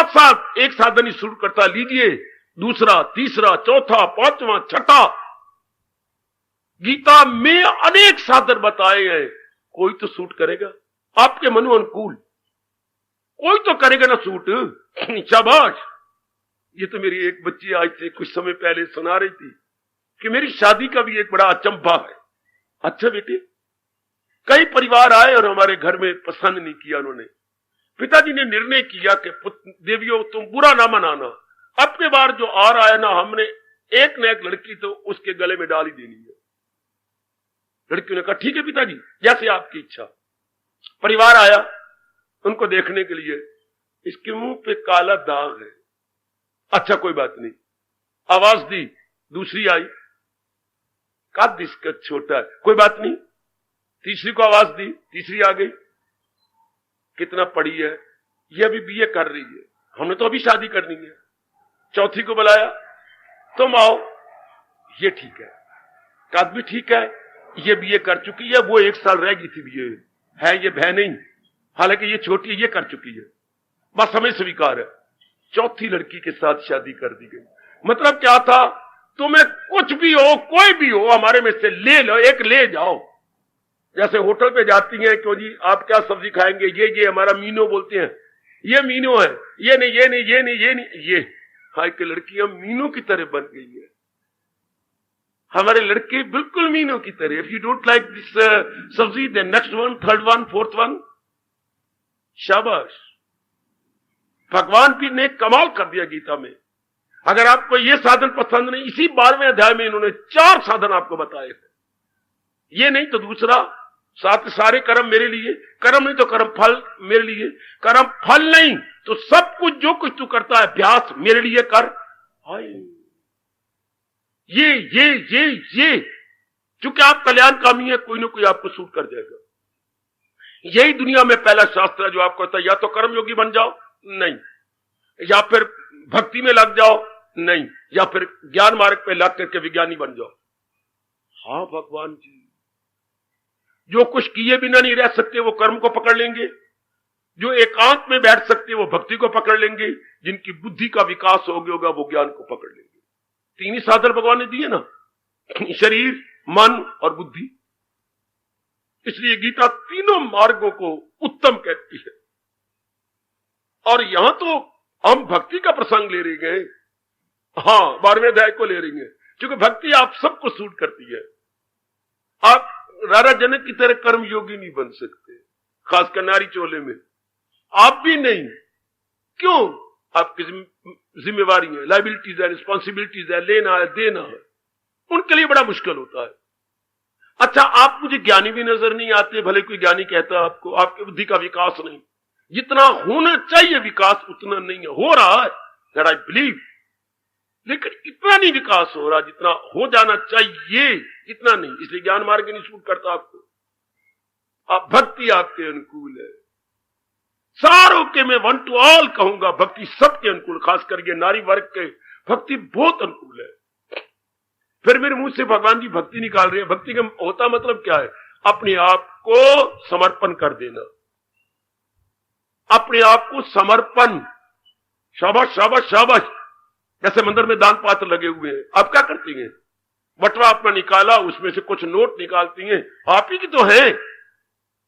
साथ एक साधन ही शुरू करता, लीजिए दूसरा, तीसरा, चौथा, पांचवा, छठा। गीता में अनेक साधन बताए हैं, कोई तो सूट करेगा आपके मनो अनुकूल, कोई तो करेगा ना सूट। शाबाश। ये तो मेरी एक बच्ची आज से कुछ समय पहले सुना रही थी कि मेरी शादी का भी एक बड़ा अचंभा है। अच्छा बेटे, कई परिवार आए और हमारे घर में पसंद नहीं किया उन्होंने। पिताजी ने निर्णय किया कि देवियों तुम बुरा ना मनाना, अब के बार जो आ रहा है ना, हमने एक न एक लड़की तो उसके गले में डाल ही देनी है। लड़कियों ने कहा ठीक है पिताजी, जैसे आपकी इच्छा। परिवार आया उनको देखने के लिए, इसके मुंह पे काला दाग है। अच्छा कोई बात नहीं, आवाज दी, दूसरी आई, कद इसका छोटा है, कोई बात नहीं। तीसरी को आवाज दी, तीसरी आ गई, कितना पढ़ी है, ये अभी बीए कर रही है, हमने तो अभी शादी करनी है। चौथी को बुलाया, तुम आओ, ये ठीक है, कद भी ठीक है, ये बीए कर चुकी है, वो 1 साल रह गई थी बीए है, ये भय नहीं, हालांकि ये छोटी है, ये कर चुकी है, बस हमें स्वीकार है। चौथी लड़की के साथ शादी कर दी गई। मतलब क्या था, तुम्हें कुछ भी हो, कोई भी हो, हमारे में से ले लो, एक ले जाओ। जैसे होटल पे जाती हैं, क्यों जी आप क्या सब्जी खाएंगे, ये हमारा मीनो बोलते हैं, ये मीनो है, ये नहीं, ये नहीं, ये नहीं, ये नहीं, ये। हाय कि लड़कियां मीनो की तरह बन गई है, हमारे लड़के बिल्कुल मीनो की तरह। If you don't like this sabzi, then next one, third one, fourth one. शाबाश, भगवान भी ने कमाल कर दिया गीता में। अगर आपको ये साधन पसंद नहीं, इसी 12वें अध्याय में इन्होंने 4 साधन आपको बताए थे। ये नहीं तो दूसरा, सारे कर्म मेरे लिए, कर्म नहीं तो कर्म फल मेरे लिए, कर्म फल नहीं तो सब कुछ जो कुछ तू करता है अभ्यास मेरे लिए कर। ये चूंकि आप कल्याणकामी है, कोई ना कोई आपको सूट कर जाएगा। यही दुनिया में पहला शास्त्र है जो आपको कहता है या तो कर्मयोगी बन जाओ, नहीं, या फिर भक्ति में लग जाओ, नहीं, या फिर ज्ञान मार्ग पे लग करके विज्ञानी बन जाओ। हाँ भगवान जी, जो कुछ किए बिना नहीं रह सकते वो कर्म को पकड़ लेंगे, जो एकांत में बैठ सकते वो भक्ति को पकड़ लेंगे, जिनकी बुद्धि का विकास हो गया होगा वो ज्ञान को पकड़ लेंगे। 3 ही साधन भगवान ने दिए ना, शरीर, मन और बुद्धि। इसलिए गीता तीनों मार्गों को उत्तम कहती है। और यहां तो हम भक्ति का प्रसंग ले रहे हैं, हाँ 12वें अध्याय को ले रही है, क्योंकि भक्ति आप सबको सूट करती है। आप राजा जनक की तरह कर्म योगी नहीं बन सकते, खासकर नारी चोले में आप भी नहीं। क्यों? आपकी जिम्मेवारी है, लाइबिलिटीज है, रिस्पॉन्सिबिलिटीज है, लेना है, देना है, उनके लिए बड़ा मुश्किल होता है। अच्छा, आप मुझे ज्ञानी भी नजर नहीं आते, भले कोई ज्ञानी कहता है आपको आपकी बुद्धि का विकास नहीं, जितना होना चाहिए विकास उतना नहीं है, हो रहा है, दैट आई बिलीव, लेकिन इतना नहीं विकास हो रहा जितना हो जाना चाहिए, इतना नहीं। इसलिए ज्ञान मार्ग नहीं सूट करता आपको। आप भक्ति आपके अनुकूल है, सारों के मैं 1 to all कहूंगा, भक्ति सबके अनुकूल, खास करके नारी वर्ग के भक्ति बहुत अनुकूल है। फिर मेरे मुंह से भगवान जी भक्ति निकाल रहे हैं, भक्ति का होता मतलब क्या है? अपने आप को समर्पण कर देना, अपने आप को समर्पण। शाबाश शाबाश शाबाश। जैसे मंदिर में दान पात्र लगे हुए हैं, आप क्या करती हैं? बटवा अपना निकाला, उसमें से कुछ नोट निकालती हैं, आप ही की तो है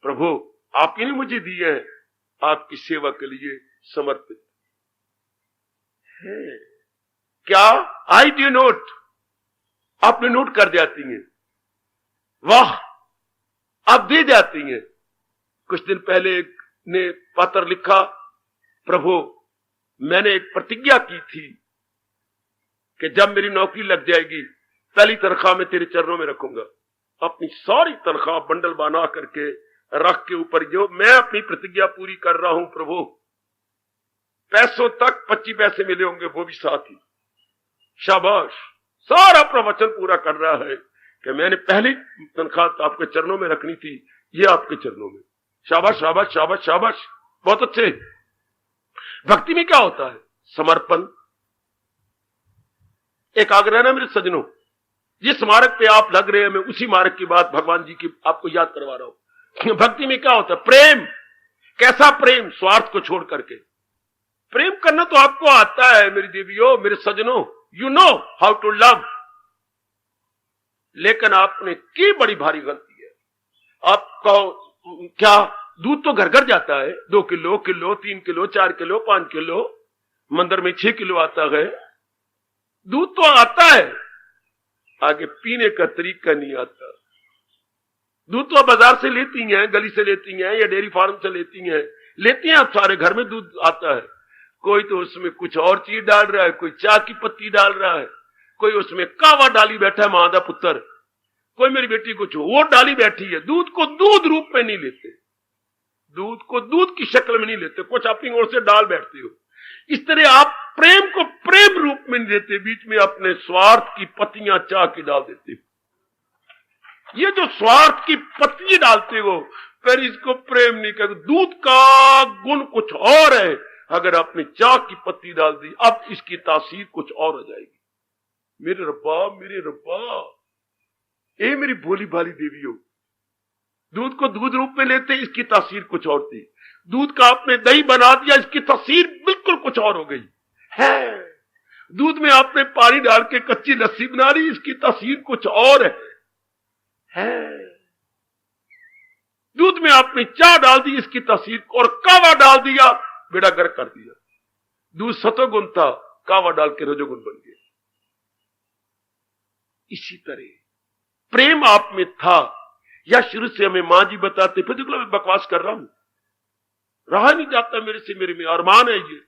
प्रभु, आप ही ने मुझे दिए हैं, आपकी सेवा के लिए समर्पित है। क्या आई डू नोट, आपने नोट कर जाती हैं, वाह आप दे जाती हैं। कुछ दिन पहले एक ने पत्र लिखा, प्रभु मैंने एक प्रतिज्ञा की थी कि जब मेरी नौकरी लग जाएगी पहली तनख्वाह में तेरे चरणों में रखूंगा। अपनी सारी तनख्वाह बंडल बना करके रख के ऊपर जो मैं अपनी प्रतिज्ञा पूरी कर रहा हूं प्रभु, पैसों तक 25 पैसे मिले होंगे वो भी साथ ही। शाबाश, सारा प्रवचन पूरा कर रहा है कि मैंने पहली तनख्वाह आपके चरणों में रखनी थी, ये आपके चरणों में। शाबाश शाबाश शाबाश शाबाश, बहुत अच्छे। भक्ति में क्या होता है? समर्पण, एकाग्र। ना मेरे सजनों, जिस मार्ग पे आप लग रहे हैं मैं उसी मार्ग की बात भगवान जी की आपको याद करवा रहा हूं। भक्ति में क्या होता है? प्रेम। कैसा प्रेम? स्वार्थ को छोड़ करके प्रेम करना तो आपको आता है मेरी देवियों, मेरे सजनों, you know how to love. लेकिन आपने की बड़ी भारी गलती है। आप कहो क्या दूध तो घर घर जाता है, 2 किलो, 3 किलो, 4 किलो, 5 किलो, मंदिर में 6 किलो आता है। दूध तो आता है, आगे पीने का तरीका नहीं आता। दूध तो बाजार से लेती हैं, गली से लेती हैं या डेयरी फार्म से लेती हैं आप सारे, घर में दूध आता है। कोई तो उसमें कुछ और चीज डाल रहा है, कोई चाय की पत्ती डाल रहा है, कोई उसमें कावा डाली बैठा है मादा पुत्र, कोई मेरी बेटी कुछ और डाली बैठी है। दूध को दूध रूप में नहीं लेते, दूध को दूध की शक्ल में नहीं लेते, कुछ अपनी ओर से डाल बैठते हो। इस तरह आप प्रेम को प्रेम रूप में नहीं देते, बीच में अपने स्वार्थ की पत्तियां चाह के डाल देते हो। ये जो स्वार्थ की पत्ती डालते हो फिर इसको प्रेम नहीं कहते। दूध का गुण कुछ और है, अगर आपने चाह की पत्ती डाल दी अब इसकी तासीर कुछ और हो जाएगी। मेरे रब्बा, मेरे रब्बा, ए मेरी भोली भाली देवियों, दूध को दूध रूप में लेते इसकी तासीर कुछ और थी। दूध का आपने दही बना दिया, इसकी तासीर बिल्कुल कुछ और हो गई है। दूध में आपने पानी डाल के कच्ची लस्सी बना ली, इसकी तासीर कुछ और है। दूध में आपने चाय डाल दी, इसकी तासीर, और कावा डाल दिया, बेड़ा गर्क कर दिया। दूध सतोगुण था, कावा डाल के रजोगुण बन गया। इसी तरह प्रेम आप में था, या शुरू से हमें मां जी बताते, फिर देखो मैं बकवास कर रहा हूं, रहा नहीं जाता मेरे से, मेरे में अरमान है ये।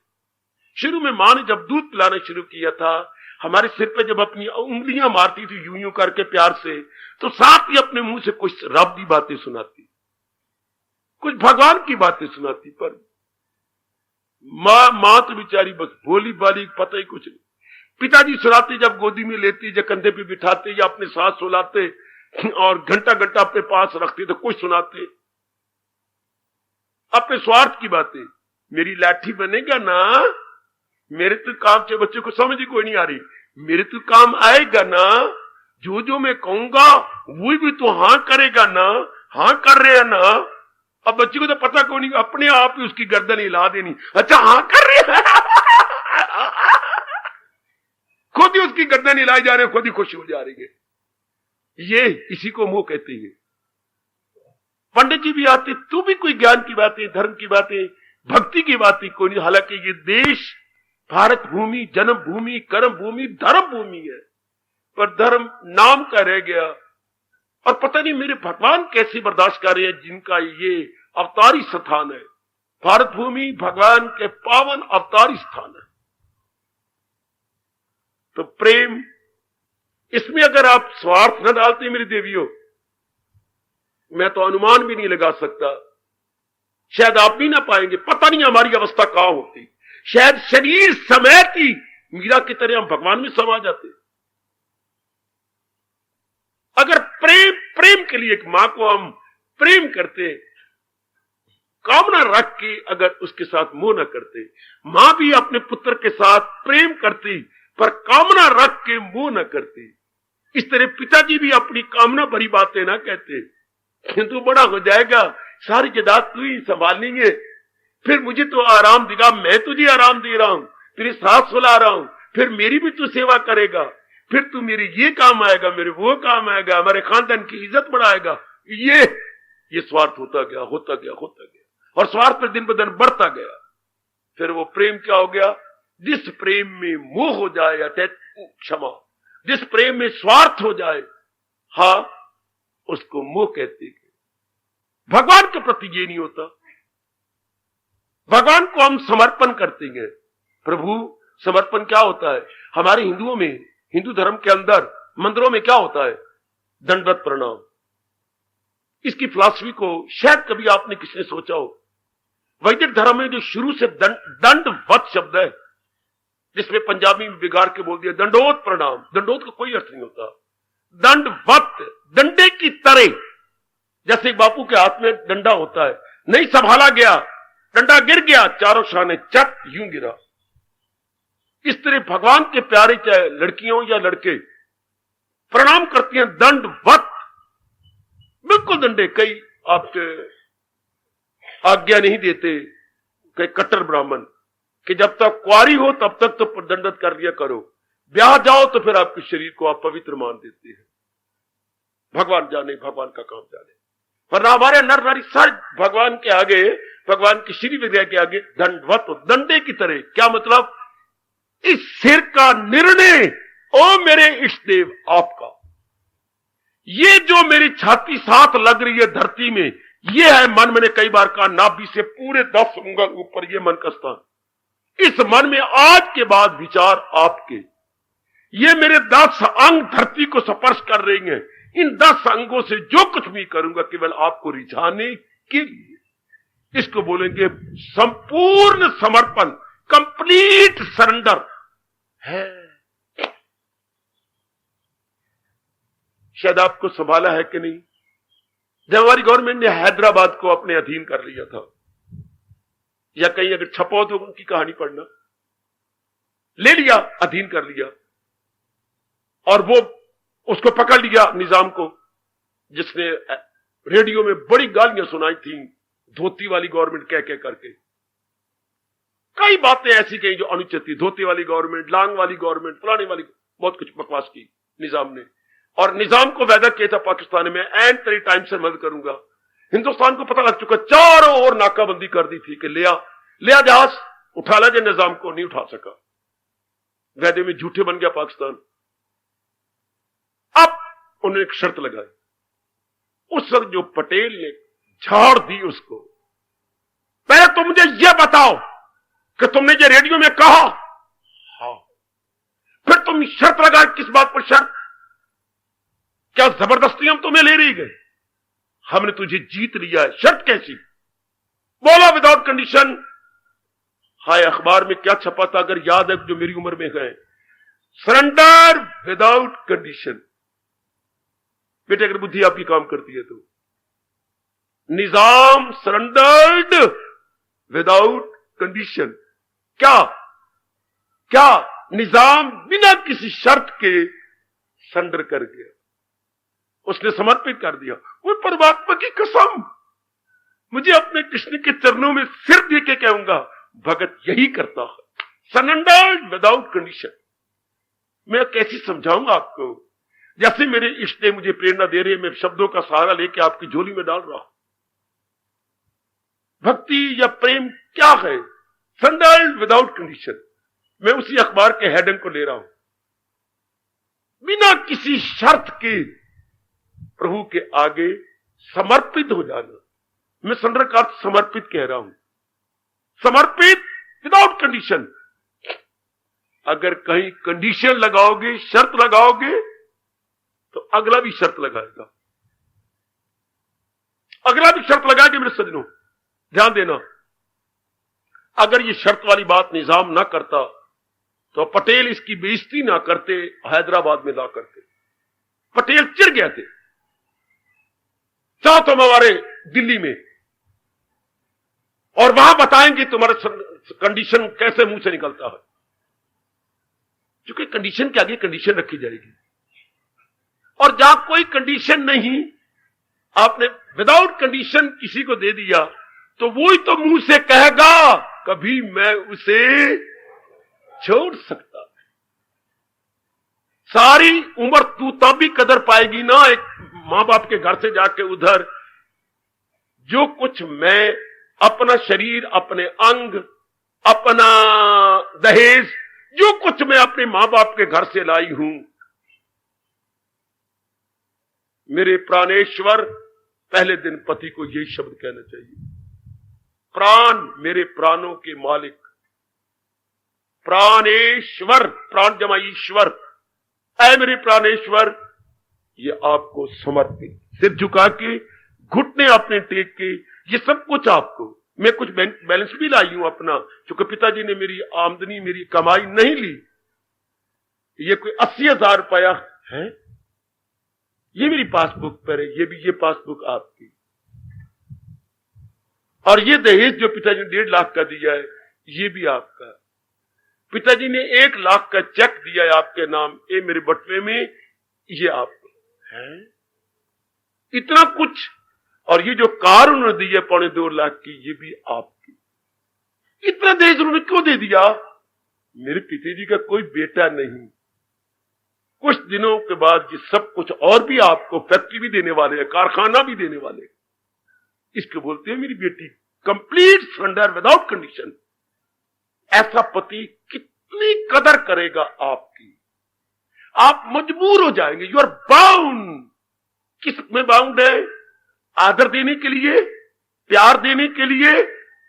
शुरू में मां ने जब दूध पिलाना शुरू किया था, हमारे सिर पे जब अपनी उंगलियां मारती थी यूं यूं करके प्यार से, तो साथ ही अपने मुंह से कुछ रब की बातें सुनाती, कुछ भगवान की बातें सुनाती। पर मां तो बेचारी बस भोली भाली, पता ही कुछ नहीं। पिताजी सुनाते, जब गोदी में लेती, जब कंधे पे बिठाते या अपने साथ सुलाते और घंटा घंटा अपने पास रखते तो कुछ सुनाते अपने स्वार्थ की बातें। मेरी लाठी बनेगा ना, मेरे तो काम से बच्चे को समझ ही कोई नहीं आ रही, मेरे तो काम आएगा ना, जो जो मैं कहूंगा वो भी तो हाँ करेगा ना, हाँ कर रहे हैं ना। अब बच्चे को तो पता कोई नहीं, अपने आप ही उसकी गर्दन हिला देनी, अच्छा हाँ कर रहे हैं खुद ही उसकी गर्दन हिलाई जा रहे हैं, खुद ही खुश हो जा रही है। ये इसी को मोह कहते हैं। पंडित जी भी आते, तू भी कोई ज्ञान की बातें, धर्म की बातें, भक्ति की बातें कोई नहीं। हालांकि ये देश भारत भूमि, जन्म भूमि, कर्म भूमि, धर्म भूमि है, पर धर्म नाम का रह गया। और पता नहीं मेरे भगवान कैसे बर्दाश्त कर रहे हैं जिनका ये अवतारी स्थान है। भारत भूमि भगवान के पावन अवतारी स्थान है। तो प्रेम, इसमें अगर आप स्वार्थ न डालते मेरी देवियों, मैं तो अनुमान भी नहीं लगा सकता, शायद आप भी ना पाएंगे। पता नहीं हमारी अवस्था कहां होती, शायद शरीर समेत ही मीरा की तरह हम भगवान में समा जाते। अगर प्रेम के लिए एक मां को हम प्रेम करते, कामना रख के अगर उसके साथ मोह न करते, मां भी अपने पुत्र के साथ प्रेम करती पर कामना रख के मोह न करती। इस तरह पिताजी भी अपनी कामना भरी बातें ना कहते, तू बड़ा हो जाएगा, सारी जायदाद तू ही संभालनी है, फिर मुझे तो आराम देगा, मैं तुझे आराम दे रहा हूं, तेरी साथ सुला रहा हूं, फिर मेरी भी तू सेवा करेगा, फिर तू मेरे ये काम आएगा, मेरे वो काम आएगा, हमारे खानदान की इज्जत बढ़ाएगा। ये स्वार्थ होता गया, होता गया, होता गया, और स्वार्थ पर दिन ब दिन बढ़ता गया। फिर वो प्रेम क्या हो गया? जिस प्रेम में मोह हो जाए, क्षमा, जिस प्रेम में स्वार्थ हो जाए, हाँ उसको मोह कहते हैं। भगवान के प्रति ये नहीं होता। भगवान को हम समर्पण करते हैं। प्रभु समर्पण क्या होता है? हमारे हिंदुओं में, हिंदू धर्म के अंदर मंदिरों में क्या होता है? दंडवत प्रणाम। इसकी फिलॉसफी को शायद कभी आपने किसने सोचा हो? वैदिक धर्म में जो शुरू से दंडवत शब्द है, जिसमें पंजाबी में बिगाड़ के बोल दिया दंडोत प्रणाम। दंडोत का कोई अर्थ नहीं होता। दंडवत, डंडे की तरह। जैसे बापू के हाथ में डंडा होता है, नहीं संभाला गया, डंडा गिर गया, चारों शाने चट यूं गिरा। इस तरह भगवान के प्यारे, चाहे लड़कियों या लड़के, प्रणाम करती हैं दंडवत, बिल्कुल डंडे। कई आपके आज्ञा नहीं देते, कई कट्टर ब्राह्मण, कि जब तक कुंवारी हो तब तक तो दंडवत कर लिया करो, ब्याह जाओ तो फिर आपके शरीर को आप पवित्र मान देते हैं। भगवान जाने, भगवान का काम जाने। वरना हमारे नर नारी सारे भगवान के आगे, भगवान की श्री विद्या के आगे दंडवत, डंडे की तरह। क्या मतलब? इस सिर का निर्णय ओ मेरे इष्ट देव आपका, ये जो मेरी छाती साथ लग रही है धरती में, ये है मन। मैंने कई बार कहा, नाभि से पूरे 10 उंगल ऊपर ये मन का स्थान। इस मन में आज के बाद विचार आपके। ये मेरे 10 अंग धरती को स्पर्श कर रही हैं। इन 10 अंगों से जो कुछ भी करूंगा केवल आपको रिझाने के लिए। इसको बोलेंगे संपूर्ण समर्पण, कंप्लीट सरेंडर है। शायद आपको संभाला है कि नहीं? जब हमारी गवर्नमेंट ने हैदराबाद को अपने अधीन कर लिया था, या कहीं अगर छपो तो उनकी कहानी पढ़ना, ले लिया, अधीन कर लिया, और वो उसको पकड़ लिया निजाम को, जिसने रेडियो में बड़ी गालियां सुनाई थी धोती वाली गवर्नमेंट कह करके। कई बातें ऐसी कही जो अनुचित थी। धोती वाली गवर्नमेंट, लांग वाली गवर्नमेंट, फलाने वाली, बहुत कुछ बकवास की निजाम ने। और निजाम को वादा किया था पाकिस्तान में एंड तेरी टाइम से मदद करूंगा। हिंदुस्तान को पता लग चुका, चारों ओर नाकाबंदी कर दी थी कि लिया जहाज, उठा ला। जो निजाम को नहीं उठा सका, वादे में झूठे बन गया पाकिस्तान। अब उन्होंने एक शर्त लगाई। उस वक्त जो पटेल ने झाड़ दी उसको, पहले तुम मुझे यह बताओ कि तुमने ये रेडियो में कहा, हाँ, फिर तुम शर्त लगा। किस बात पर शर्त? क्या जबरदस्ती हम तुम्हें ले रही गए? हमने तुझे जीत लिया है, शर्त कैसी? बोला विदाउट कंडीशन। हाय, अखबार में क्या छपा था अगर याद है, जो मेरी उम्र में गए, सरेंडर विदाउट कंडीशन। बेटे अगर बुद्धि आपकी काम करती है तो निजाम सरेंडर्ड विदाउट कंडीशन। क्या निजाम बिना किसी शर्त के सरेंडर कर गया, उसने समर्पित कर दिया। वो परमात्मा की कसम, मुझे अपने कृष्ण के चरणों में सिर दे के कहूंगा, भगत यही करता है, सरेंडर्ड विदाउट कंडीशन। मैं कैसी समझाऊंगा आपको? जैसे मेरे इष्ट देव मुझे प्रेरणा दे रहे हैं, मैं शब्दों का सहारा लेके आपकी झोली में डाल रहा हूं। भक्ति या प्रेम क्या है? Surrendered without condition. मैं उसी अखबार के हेडिंग को ले रहा हूं, बिना किसी शर्त के प्रभु के आगे समर्पित हो जाना। मैं सरेंडर का अर्थ समर्पित कह रहा हूं, समर्पित विदाउट कंडीशन। अगर कहीं कंडीशन लगाओगे, शर्त लगाओगे, तो अगला भी शर्त लगाएगा, अगला भी शर्त लगाएगा। मेरे सज्जनों ध्यान देना, अगर ये शर्त वाली बात निजाम ना करता तो पटेल इसकी बेइज्जती ना करते हैदराबाद में ला करके। पटेल चिढ़ गए थे, चाहो तुम हमारे दिल्ली में, और वहां बताएंगे तुम्हारा कंडीशन कैसे मुंह से निकलता है। क्योंकि कंडीशन के आगे कंडीशन रखी जाएगी, और जहां कोई कंडीशन नहीं, आपने विदाउट कंडीशन किसी को दे दिया, तो वो ही तो मुंह से कहेगा कभी मैं उसे छोड़ सकता। सारी उम्र तू तब भी कदर पाएगी ना एक मां बाप के घर से जाके उधर, जो कुछ मैं अपना शरीर, अपने अंग, अपना दहेज, जो कुछ मैं अपने मां बाप के घर से लाई हूं, मेरे प्राणेश्वर पहले दिन पति को यही शब्द कहना चाहिए, प्राण मेरे प्राणों के मालिक, प्राणेश्वर, प्राण जमा ईश्वर, ऐ मेरे प्राणेश्वर, ये आपको समर्पित, सिर झुका के, घुटने अपने टेक के, ये सब कुछ आपको। मैं कुछ बैलेंस भी लाई हूं अपना, क्योंकि पिताजी ने मेरी आमदनी, मेरी कमाई नहीं ली। ये कोई 80,000 रुपया है, ये मेरी पासबुक पर है, ये पासबुक आपकी। और ये दहेज जो पिताजी ने 1.5 लाख का दिया है, ये भी आपका। पिताजी ने 1 लाख का चेक दिया है आपके नाम, ये मेरे बटुए में, ये आपका है। इतना कुछ, और ये जो कार उन्होंने दी है 2.25 लाख की, ये भी आपकी। इतना दहेज उन्होंने क्यों दे दिया? मेरे पिताजी का कोई बेटा नहीं, कुछ दिनों के बाद ये सब कुछ और भी आपको, फैक्ट्री भी देने वाले हैं, कारखाना भी देने वाले हैं। इसको बोलते हैं मेरी बेटी, कंप्लीट सरेंडर विदाउट कंडीशन। ऐसा पति कितनी कदर करेगा आपकी, आप मजबूर हो जाएंगे। You are bound. किस में बाउंड है? आदर देने के लिए, प्यार देने के लिए,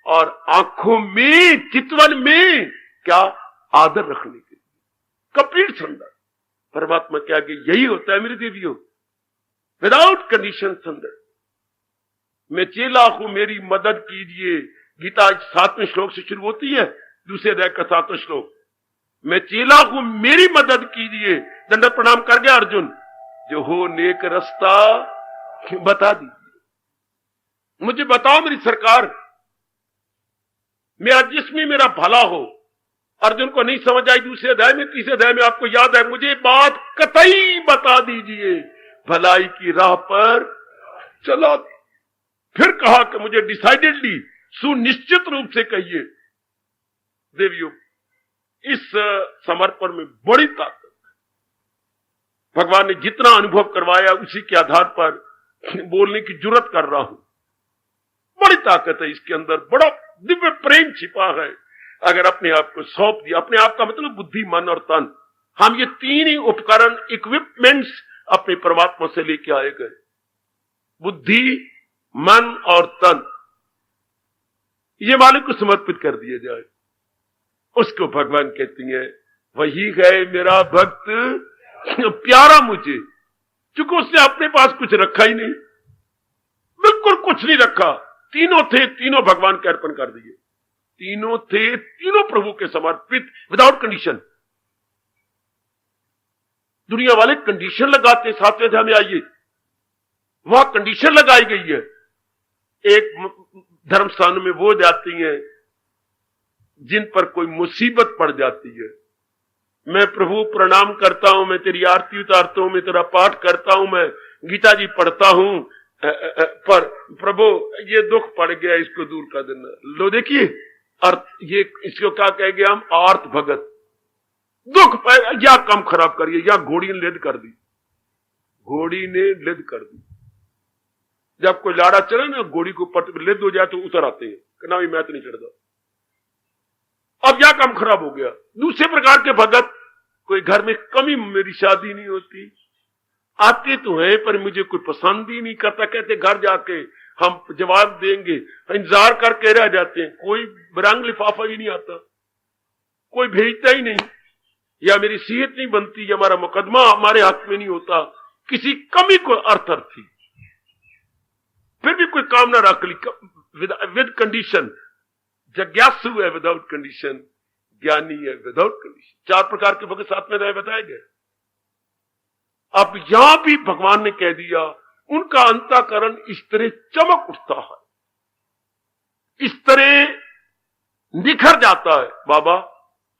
और आंखों में, चितवन में क्या, आदर रखने के लिए। Complete surrender. परमात्मा के आगे यही होता है मेरे देवियों, विदाउट कंडीशन सरेंडर। मैं चेला हूं, मेरी मदद कीजिए। गीता 7वें श्लोक से शुरू होती है, दूसरे अध्याय का 7वां श्लोक। मैं चेला हूं, मेरी मदद कीजिए। दंडवत प्रणाम कर गया अर्जुन, जो हो नेक रास्ता बता दीजिए, मुझे बताओ मेरी सरकार, मेरा जिसमें मेरा भला हो। अर्जुन को नहीं समझ आई दूसरे अध्याय में, तीसरे अध्याय में आपको याद है, मुझे बात कतई बता दीजिए, भलाई की राह पर चला। फिर कहा कि मुझे डिसाइडेडली, सुनिश्चित रूप से कहिए। देवियों, इस समर्पण में बड़ी ताकत, भगवान ने जितना अनुभव करवाया उसी के आधार पर बोलने की जुर्रत कर रहा हूं। बड़ी ताकत है इसके अंदर, बड़ा दिव्य प्रेम छिपा है। अगर अपने आप को सौंप दिया, अपने आप का मतलब बुद्धि, मन और तन, हम ये 3 ही उपकरण, इक्विपमेंट्स अपने परमात्मा से लेके आए गए, बुद्धि, मन और तन, ये मालिक को समर्पित कर दिए जाए। उसको भगवान कहती है, वही है मेरा भक्त प्यारा मुझे, क्योंकि उसने अपने पास कुछ रखा ही नहीं, बिल्कुल कुछ नहीं रखा। तीनों थे, तीनों भगवान के अर्पण कर दिए। तीनों थे, तीनों प्रभु के समर्पित, विदाउट कंडीशन। दुनिया वाले कंडीशन लगाते, 7वें अध्याय में आइए, वहां कंडीशन लगाई गई है। एक धर्म स्थान में वो जाती हैं जिन पर कोई मुसीबत पड़ जाती है। मैं प्रभु प्रणाम करता हूं, मैं तेरी आरती उतारता हूं, मैं तेरा पाठ करता हूं, मैं गीता जी पढ़ता हूं, पर प्रभु ये दुख पड़ गया, इसको दूर कर देना। लो देखिए अर्थ, ये इसको क्या कहेंगे हम, आर्थ भगत। दुख या कम खराब करिए, या घोड़ी ने लिद कर दी, घोड़ी ने लिद कर दी। जब कोई लाड़ा चले ना, घोड़ी को पट लिद हो जाए तो उतर आते हैं, कहना भी मैं तो नहीं चढ़ता। अब या काम खराब हो गया। दूसरे प्रकार के भगत, कोई घर में कमी, मेरी शादी नहीं होती, आते तो है पर मुझे कोई पसंद ही नहीं करता, कहते घर जाके हम जवाब देंगे, इंतजार करके रह जाते हैं, कोई बरंग लिफाफा ही नहीं आता, कोई भेजता ही नहीं, या मेरी सीहत नहीं बनती, या हमारा मुकदमा हमारे हक में नहीं होता, किसी कमी को अर्थी, फिर भी कोई काम ना रख ली विद कंडीशन। जिज्ञासु है विदाउट कंडीशन, ज्ञानी है विदाउट कंडीशन। 4 प्रकार के भगत 7वें अध्याय बताए गए। अब यहां भी भगवान ने कह दिया, उनका अंतःकरण इस तरह चमक उठता है, इस तरह निखर जाता है। बाबा,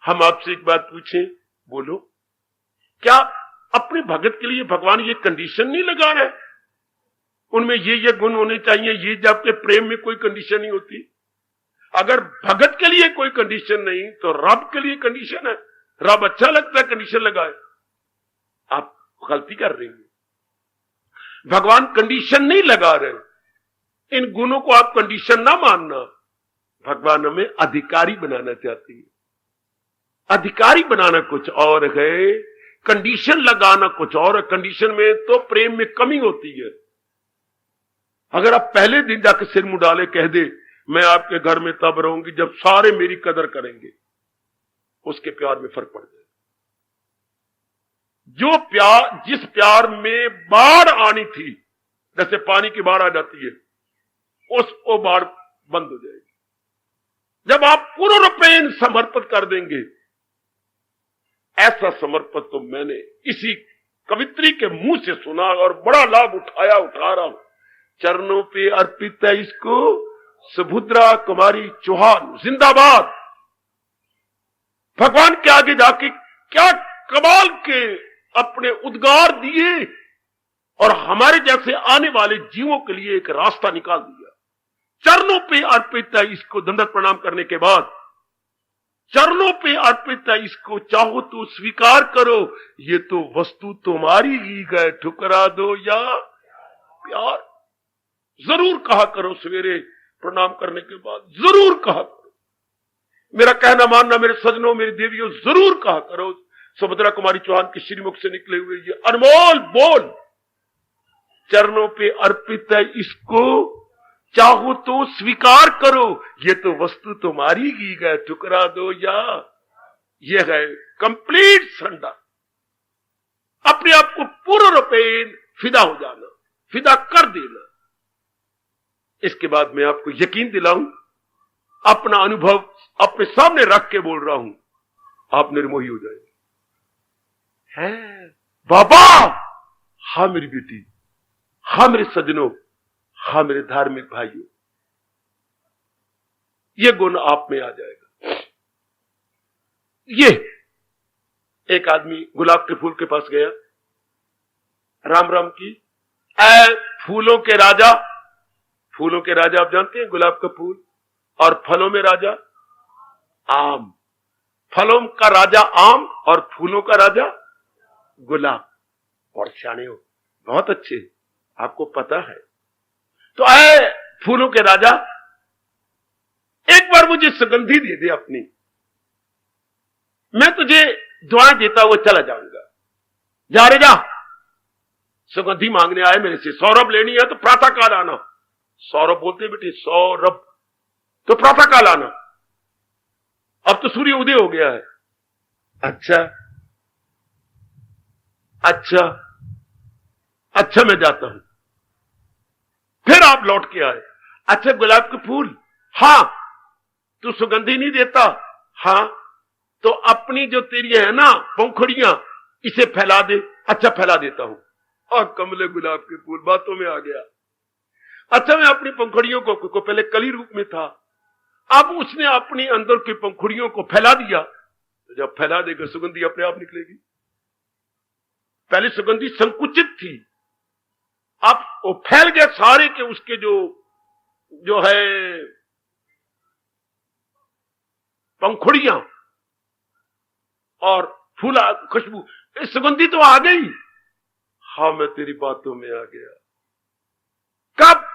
हम आपसे एक बात पूछें, बोलो, क्या अपने भगत के लिए भगवान ये कंडीशन नहीं लगा रहे? उनमें ये गुण होने चाहिए, ये जबकि प्रेम में कोई कंडीशन नहीं होती। अगर भगत के लिए कोई कंडीशन नहीं तो रब के लिए कंडीशन है। रब अच्छा लगता है कंडीशन लगाए, आप गलती कर रही हैं। भगवान कंडीशन नहीं लगा रहे। इन गुणों को आप कंडीशन ना मानना। भगवान हमें अधिकारी बनाना चाहती है। अधिकारी बनाना कुछ और है, कंडीशन लगाना कुछ और है। कंडीशन में तो प्रेम में कमी होती है। अगर आप पहले दिन जाकर सिर मुंह डाले कह दे मैं आपके घर में तब रहूंगी जब सारे मेरी कदर करेंगे, उसके प्यार में फर्क पड़ जाए। जो प्यार, जिस प्यार में बाढ़ आनी थी, जैसे पानी की बाढ़ आ जाती है, वो बाढ़ बंद हो जाएगी जब आप पूर्णपेन समर्पित कर देंगे। ऐसा समर्पण तो मैंने इसी कवित्री के मुंह से सुना और बड़ा लाभ उठा रहा हूं। चरणों पे अर्पित है इसको सुभद्रा कुमारी चौहान, जिंदाबाद। भगवान के आगे जाके क्या कमाल के अपने उद्गार दिए और हमारे जैसे आने वाले जीवों के लिए एक रास्ता निकाल दिया। चरणों पे अर्पित है इसको दंडवत प्रणाम करने के बाद, चरणों पे अर्पित है इसको चाहो तो स्वीकार करो, ये तो वस्तु तुम्हारी ही है, ठुकरा दो या प्यार। जरूर कहा करो सवेरे प्रणाम करने के बाद, जरूर कहा करो। मेरा कहना मानना मेरे सजनों, मेरी देवियों, जरूर कहा करो। सुभद्रा कुमारी चौहान के श्रीमुख से निकले हुए ये अनमोल बोल, चरणों पे अर्पित है इसको चाहो तो स्वीकार करो, ये तो वस्तु तुम्हारी ही है, ठुकरा दो या। ये है कंप्लीट सरेंडर, अपने आप को पूर्ण रूपेण फिदा हो जाना, फिदा कर देना। इसके बाद मैं आपको यकीन दिलाऊं, अपना अनुभव अपने सामने रख के बोल रहा हूं, आप निर्मोही हो जाएंगे। है बाबा, हाँ मेरी बेटी, हाँ मेरे सजनों, हाँ मेरे धार्मिक भाइयों, ये गुण आप में आ जाएगा। ये एक आदमी गुलाब के फूल के पास गया, राम राम की। ऐ फूलों के राजा, फूलों के राजा आप जानते हैं गुलाब का फूल, और फलों में राजा आम। फलों का राजा आम और फूलों का राजा गुलाब। और सियाने हो, बहुत अच्छे, आपको पता है। तो आए फूलों के राजा, एक बार मुझे सुगंधी दे दे अपनी, मैं तुझे दुआएं देता हुआ चला जाऊंगा। जा रे जा, सुगंधी मांगने आए मेरे से, सौरभ लेनी है तो प्रातः काल आना। सौरभ बोलते बेटे, सौरभ तो प्रातः काल आना, अब तो सूर्य उदय हो गया है। अच्छा अच्छा अच्छा, मैं जाता हूं। फिर आप लौट के आए, अच्छा गुलाब के फूल, हां तू सुगंधी नहीं देता, हां तो अपनी जो तेरी है ना पंखुड़ियां, इसे फैला दे। अच्छा फैला देता हूं। और कमले गुलाब के फूल बातों में आ गया। अच्छा मैं अपनी पंखुड़ियों को पहले कली रूप में था, अब उसने अपनी अंदर की पंखुड़ियों को फैला दिया, तो जब फैला देगा सुगंधी अपने आप निकलेगी। पहले सुगंधी संकुचित थी, अब वो फैल गया सारे के उसके जो है पंखुड़ियां और फूला खुशबू, सुगंधी तो आ गई। हाँ मैं तेरी बातों में आ गया। कब?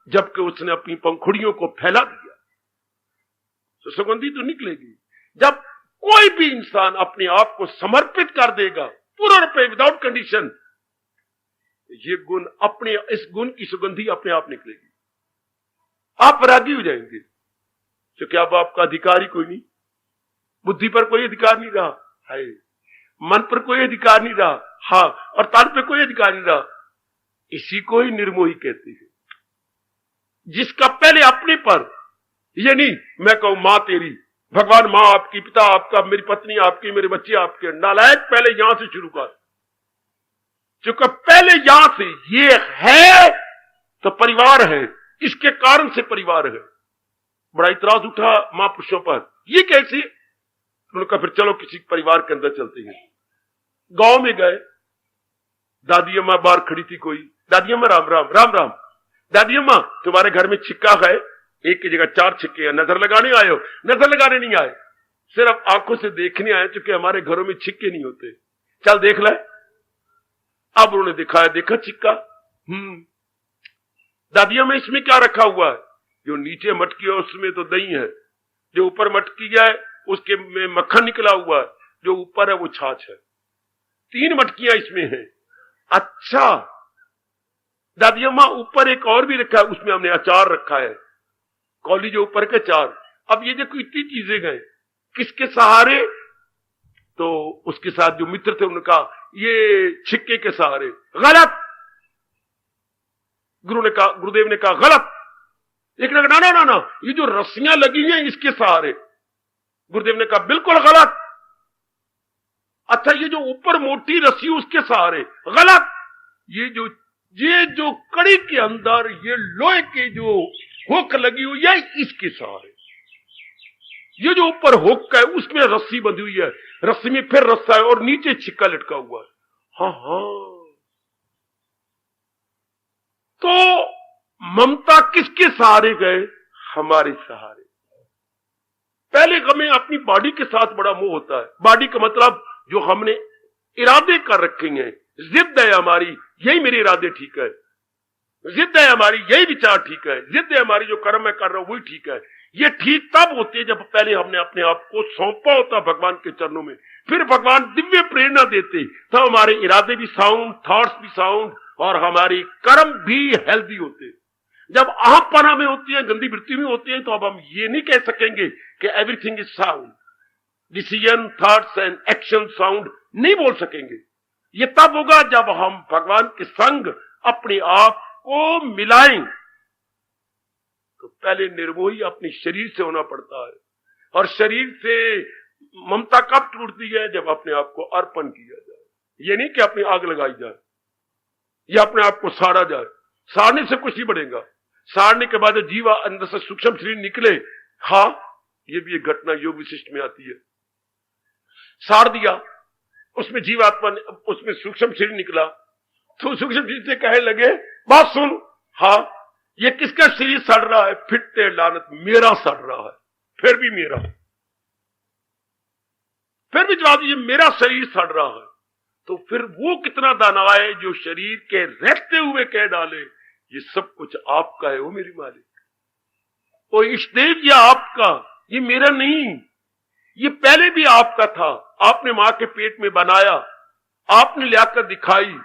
जबकि उसने अपनी पंखुड़ियों को फैला दिया, तो सुगंधी तो निकलेगी। जब कोई भी इंसान अपने आप को समर्पित कर देगा पूर्ण रूप में, विदाउट कंडीशन, ये गुण अपने, इस गुण की सुगंधी अपने आप निकलेगी। आप रागी हो जाएंगे, क्योंकि अब आपका अधिकार ही कोई नहीं, बुद्धि पर कोई अधिकार नहीं रहा है, मन पर कोई अधिकार नहीं रहा, हाँ और तन पे कोई अधिकार नहीं रहा। इसी को ही निर्मोही कहते हैं, जिसका पहले अपने पर, ये नहीं मैं कहूं मां तेरी, भगवान मां आपकी, पिता आपका, मेरी पत्नी आपकी, मेरे बच्चे आपके। नालायक, पहले यहां से शुरू कर, क्योंकि पहले यहां से ये है तो परिवार है, इसके कारण से परिवार है। बड़ा इतराज उठा महापुरुषों पर, ये कैसे? उन्होंने कहा फिर चलो किसी परिवार के अंदर चलते हैं। गांव में गए, दादी अम्मा बाहर खड़ी थी, कोई दादी अम्मा राम राम राम राम, दादी अम्मा तुम्हारे घर में छिक्का है, एक की जगह 4 छिक्के हैं, नजर लगाने आए हो? नजर लगाने नहीं आए, सिर्फ आंखों से देखने आए, क्योंकि हमारे घरों में छिक्के नहीं होते। चल देख ले। अब उन्होंने दिखाया, देखा छिक्का, दादी अम्मा इसमें क्या रखा हुआ है? जो नीचे मटकी है उसमें तो दही है, जो ऊपर मटकी है उसके में मक्खन निकला हुआ है, जो ऊपर है वो छाछ है, 3 मटकियां इसमें हैं। अच्छा दादी अम्मा ऊपर एक और भी रखा है, उसमें हमने अचार रखा है, कौली जो ऊपर के चार। अब ये देखो इतनी चीजें गए, किसके सहारे? तो उसके साथ जो मित्र थे उन्होंने कहा ये छिक्के के सहारे। गलत। गुरुदेव ने कहा गलत। एक ने कहा ना ना ना, ये जो रस्सियां लगी हैं इसके सहारे। गुरुदेव ने कहा बिल्कुल गलत। अच्छा, ये जो ऊपर मोटी रस्सी उसके सहारे। गलत। ये जो कड़ी के अंदर ये लोहे के जो हुक लगी हुई है इसके सहारे। ये जो ऊपर हुक है उसमें रस्सी बंधी हुई है, रस्सी में फिर रस्सा है और नीचे छिक्का लटका हुआ है। हाँ हाँ, तो ममता किसके सहारे गए? हमारे सहारे। पहले हमें अपनी बॉडी के साथ बड़ा मोह होता है। बॉडी का मतलब जो हमने इरादे कर रखे हैं, जिद है हमारी, यही मेरे इरादे ठीक है, जिद है हमारी, यही विचार ठीक है, जिद है हमारी, जो कर्म मैं कर रहा हूं वही ठीक है। ये ठीक तब होती है जब पहले हमने अपने आप को सौंपा होता भगवान के चरणों में, फिर भगवान दिव्य प्रेरणा देते, तब हमारे इरादे भी साउंड, थॉट्स भी साउंड और हमारी कर्म भी हेल्दी होते। जब अहंपना में होती है, गंदी वृत्ति में होती है, तो अब हम ये नहीं कह सकेंगे कि everything is sound, decision, thoughts and action sound, नहीं बोल सकेंगे। ये तब होगा जब हम भगवान के संग अपने आप को मिलाएं। तो पहले निर्मोही अपने शरीर से होना पड़ता है, और शरीर से ममता कब टूटती है? जब अपने आप को अर्पण किया जाए। ये नहीं कि अपनी आग लगाई जाए या अपने आप को साड़ा जाए। साड़ने से कुछ नहीं बढ़ेगा। साड़ने के बाद जीवा अंदर से सूक्ष्म शरीर निकले, हाँ, ये भी एक घटना योग विशिष्ट में आती है। साड़ दिया, उसमें जीवात्मा, उसमें सूक्ष्म शरीर निकला, तो सूक्ष्म शरीर से कहने लगे बात सुन, हाँ ये किसका शरीर सड़ रहा है? फिटते लानत, मेरा सड़ रहा है। फिर भी मेरा, फिर भी जवाब ये मेरा शरीर सड़ रहा है। तो फिर वो कितना दानव है जो शरीर के रहते हुए कह डाले ये सब कुछ आपका है, वो मेरी मालिक, वो इष्टदेव या आपका, ये मेरा नहीं, ये पहले भी आपका था। आपने मां के पेट में बनाया, आपने लाकर दिखाई,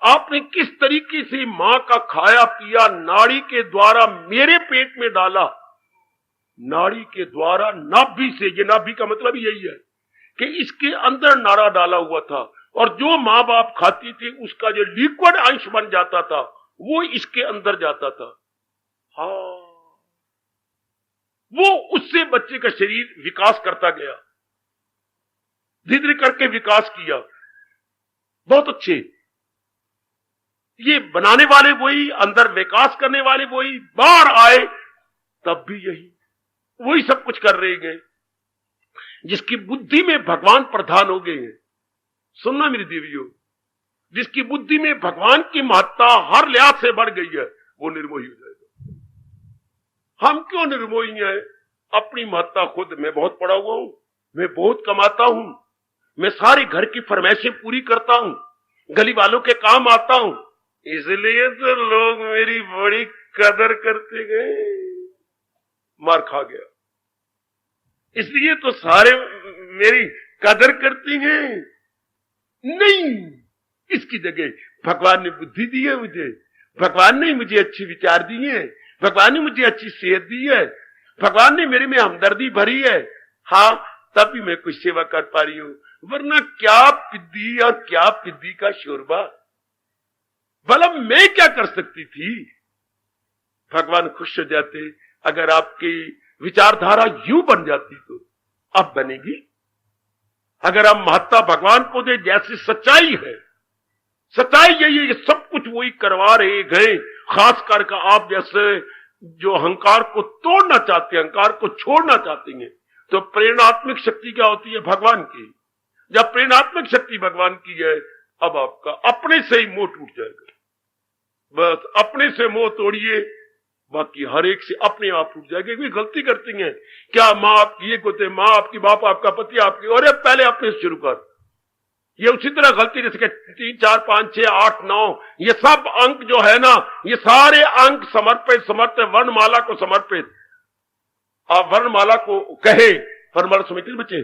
आपने किस तरीके से मां का खाया पिया नाड़ी के द्वारा मेरे पेट में डाला, नाड़ी के द्वारा, नाभि से। ये नाभि का मतलब यही है कि इसके अंदर नाड़ा डाला हुआ था, और जो मां बाप खाती थी उसका जो लिक्विड अंश बन जाता था वो इसके अंदर जाता था। हाँ, वो उससे बच्चे का शरीर विकास करता गया, धीरे धीरे करके विकास किया। बहुत अच्छे, ये बनाने वाले वही, अंदर विकास करने वाले वही, बाहर आए तब भी यही, वही सब कुछ कर रहे गए। जिसकी बुद्धि में भगवान प्रधान हो गए हैं, सुनना मेरी देवियों, जिसकी बुद्धि में भगवान की महत्ता हर लिहाज से बढ़ गई है, वो निर्मोही हो जाएगा। हम क्यों निर्मोही हैं? अपनी महत्ता खुद, मैं बहुत पढ़ा हुआ हूं, मैं बहुत कमाता हूं, मैं सारे घर की फरमाइशें पूरी करता हूं, गली वालों के काम आता हूं, इसलिए तो लोग मेरी बड़ी कदर करते गए। मार खा गया, इसलिए तो सारे मेरी कदर करते हैं। नहीं, इसकी जगह भगवान ने बुद्धि दी है मुझे, भगवान ने मुझे अच्छे विचार दिए हैं, भगवान ने मुझे अच्छी सेहत दी है, भगवान ने मेरे में हमदर्दी भरी है, हाँ, तब भी मैं कुछ सेवा कर पा रही हूं। वरना क्या पिद्दी और क्या पिद्दी का शोरबा, भला मैं क्या कर सकती थी? भगवान खुश हो जाते अगर आपकी विचारधारा यूं बन जाती, तो अब बनेगी। अगर हम महत्ता भगवान को दे, जैसी सच्चाई है, सच्चाई यही है कि सब कुछ वही करवा रहे गए। खास करके आप जैसे जो अहंकार को तोड़ना चाहते हैं, अहंकार को छोड़ना चाहते हैं, तो प्रेरणात्मक शक्ति क्या होती है? भगवान की। जब प्रेरणात्मक शक्ति भगवान की है, अब आपका अपने से ही मोह टूट जाएगा। बस अपने से मोह तोड़िए, बाकी हर एक से अपने आप टूट जाएगा। कोई गलती करती हैं क्या? माँ आपकी, ये होते माँ आपकी, बाप आपका, पति आपकी, और पहले अपने से शुरू कर। ये उसी तरह गलती जैसे 3, 4, 5, 6, 8, 9, ये सब अंक जो है ना, ये सारे अंक समर्पित वर्णमाला को समर्पित। आप वर्णमाला को कहे, वर्णमाला समझते बच्चे,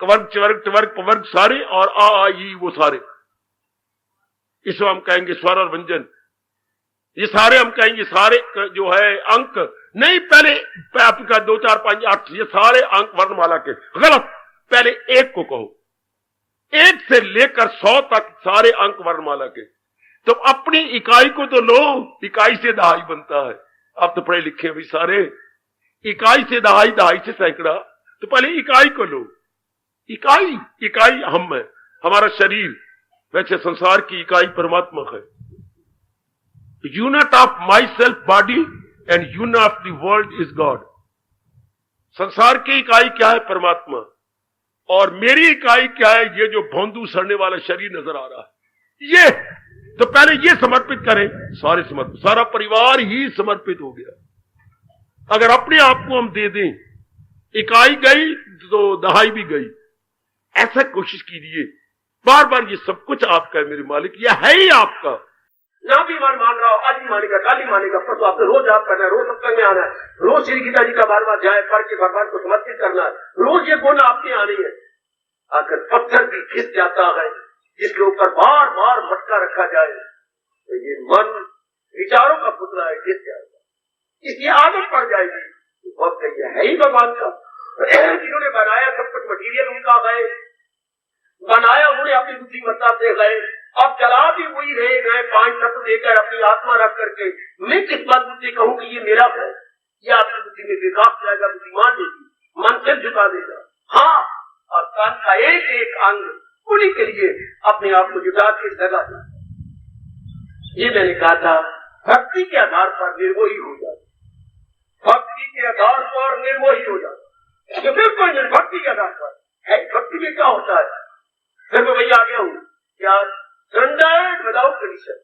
वर्ग, चवर्ग, टवर्ग, पवर्ग सारे, और आ ई वो सारे, इसको हम कहेंगे स्वर और व्यंजन। ये सारे हम कहेंगे सारे जो है अंक नहीं, पहले आपका 2 4 5 8 ये सारे अंक वर्णमाला के। गलत, पहले एक को कहो, 1 से लेकर 100 तक सारे अंक वर्णमाला के। तो अपनी इकाई को तो लो, इकाई से दहाई बनता है। आप तो पढ़े लिखे भी सारे, इकाई से दहाई, दहाई से सैकड़ा, तो पहले इकाई को लो। इकाई हम है, हमारा शरीर। वैसे संसार की इकाई परमात्मा है। Unit of my self body and unit of the world is God. संसार की इकाई क्या है? परमात्मा। और मेरी इकाई क्या है? ये जो भौंदू सड़ने वाला शरीर नजर आ रहा है, ये। तो पहले ये समर्पित करें, सारे समर्पित, सारा परिवार ही समर्पित हो गया। अगर अपने आप को हम दे दें, इकाई गई तो दहाई भी गई। ऐसा कोशिश कीजिए, बार बार ये सब कुछ आपका है मेरे मालिक, यह है ही आपका। ना भी मन मान रहा हो, आज ही मानेगा, कल ही मानेगा, परसों आपको रोज आप करना है, रोज सत्संग में आना है, रोज श्री गीता जी का बार बार जाए पढ़ के भगवान को समर्पित करना है, रोज ये गुण आपके आनी है। अगर पत्थर भी घिस जाता है, जिसके ऊपर बार बार मटका रखा जाए, तो ये मन विचारों का पुतला है, घिस जाएगा, इसकी आदत पड़ जाएगी। वक्त है ही भगवान का, जिन्होंने बनाया सब कुछ मटीरियल उनका है, बनाया उन्होंने अपनी बुद्धिमत्ता से गए, अब चला भी वही रहे गए 5 तत्व देकर अपनी आत्मा रख करके। मैं किस बात बुद्धि कहूं कि ये मेरा है? ये आपकी बुद्धि में विकास जाएगा, बुद्धिमान देगी, मन से झुका देगा। हाँ, और कान का एक एक अंग उन्हीं के लिए अपने आप को जुटा के लगा देगा। ये मैंने कहा था, भक्ति के आधार पर निर्मोही हो जाए, भक्ति के आधार पर निर्मोही हो जाए। तो बिल्कुल भक्ति के आधार पर है। भक्ति में क्या होता है? फिर मैं वही आ गया हूं क्या? Surrender without condition.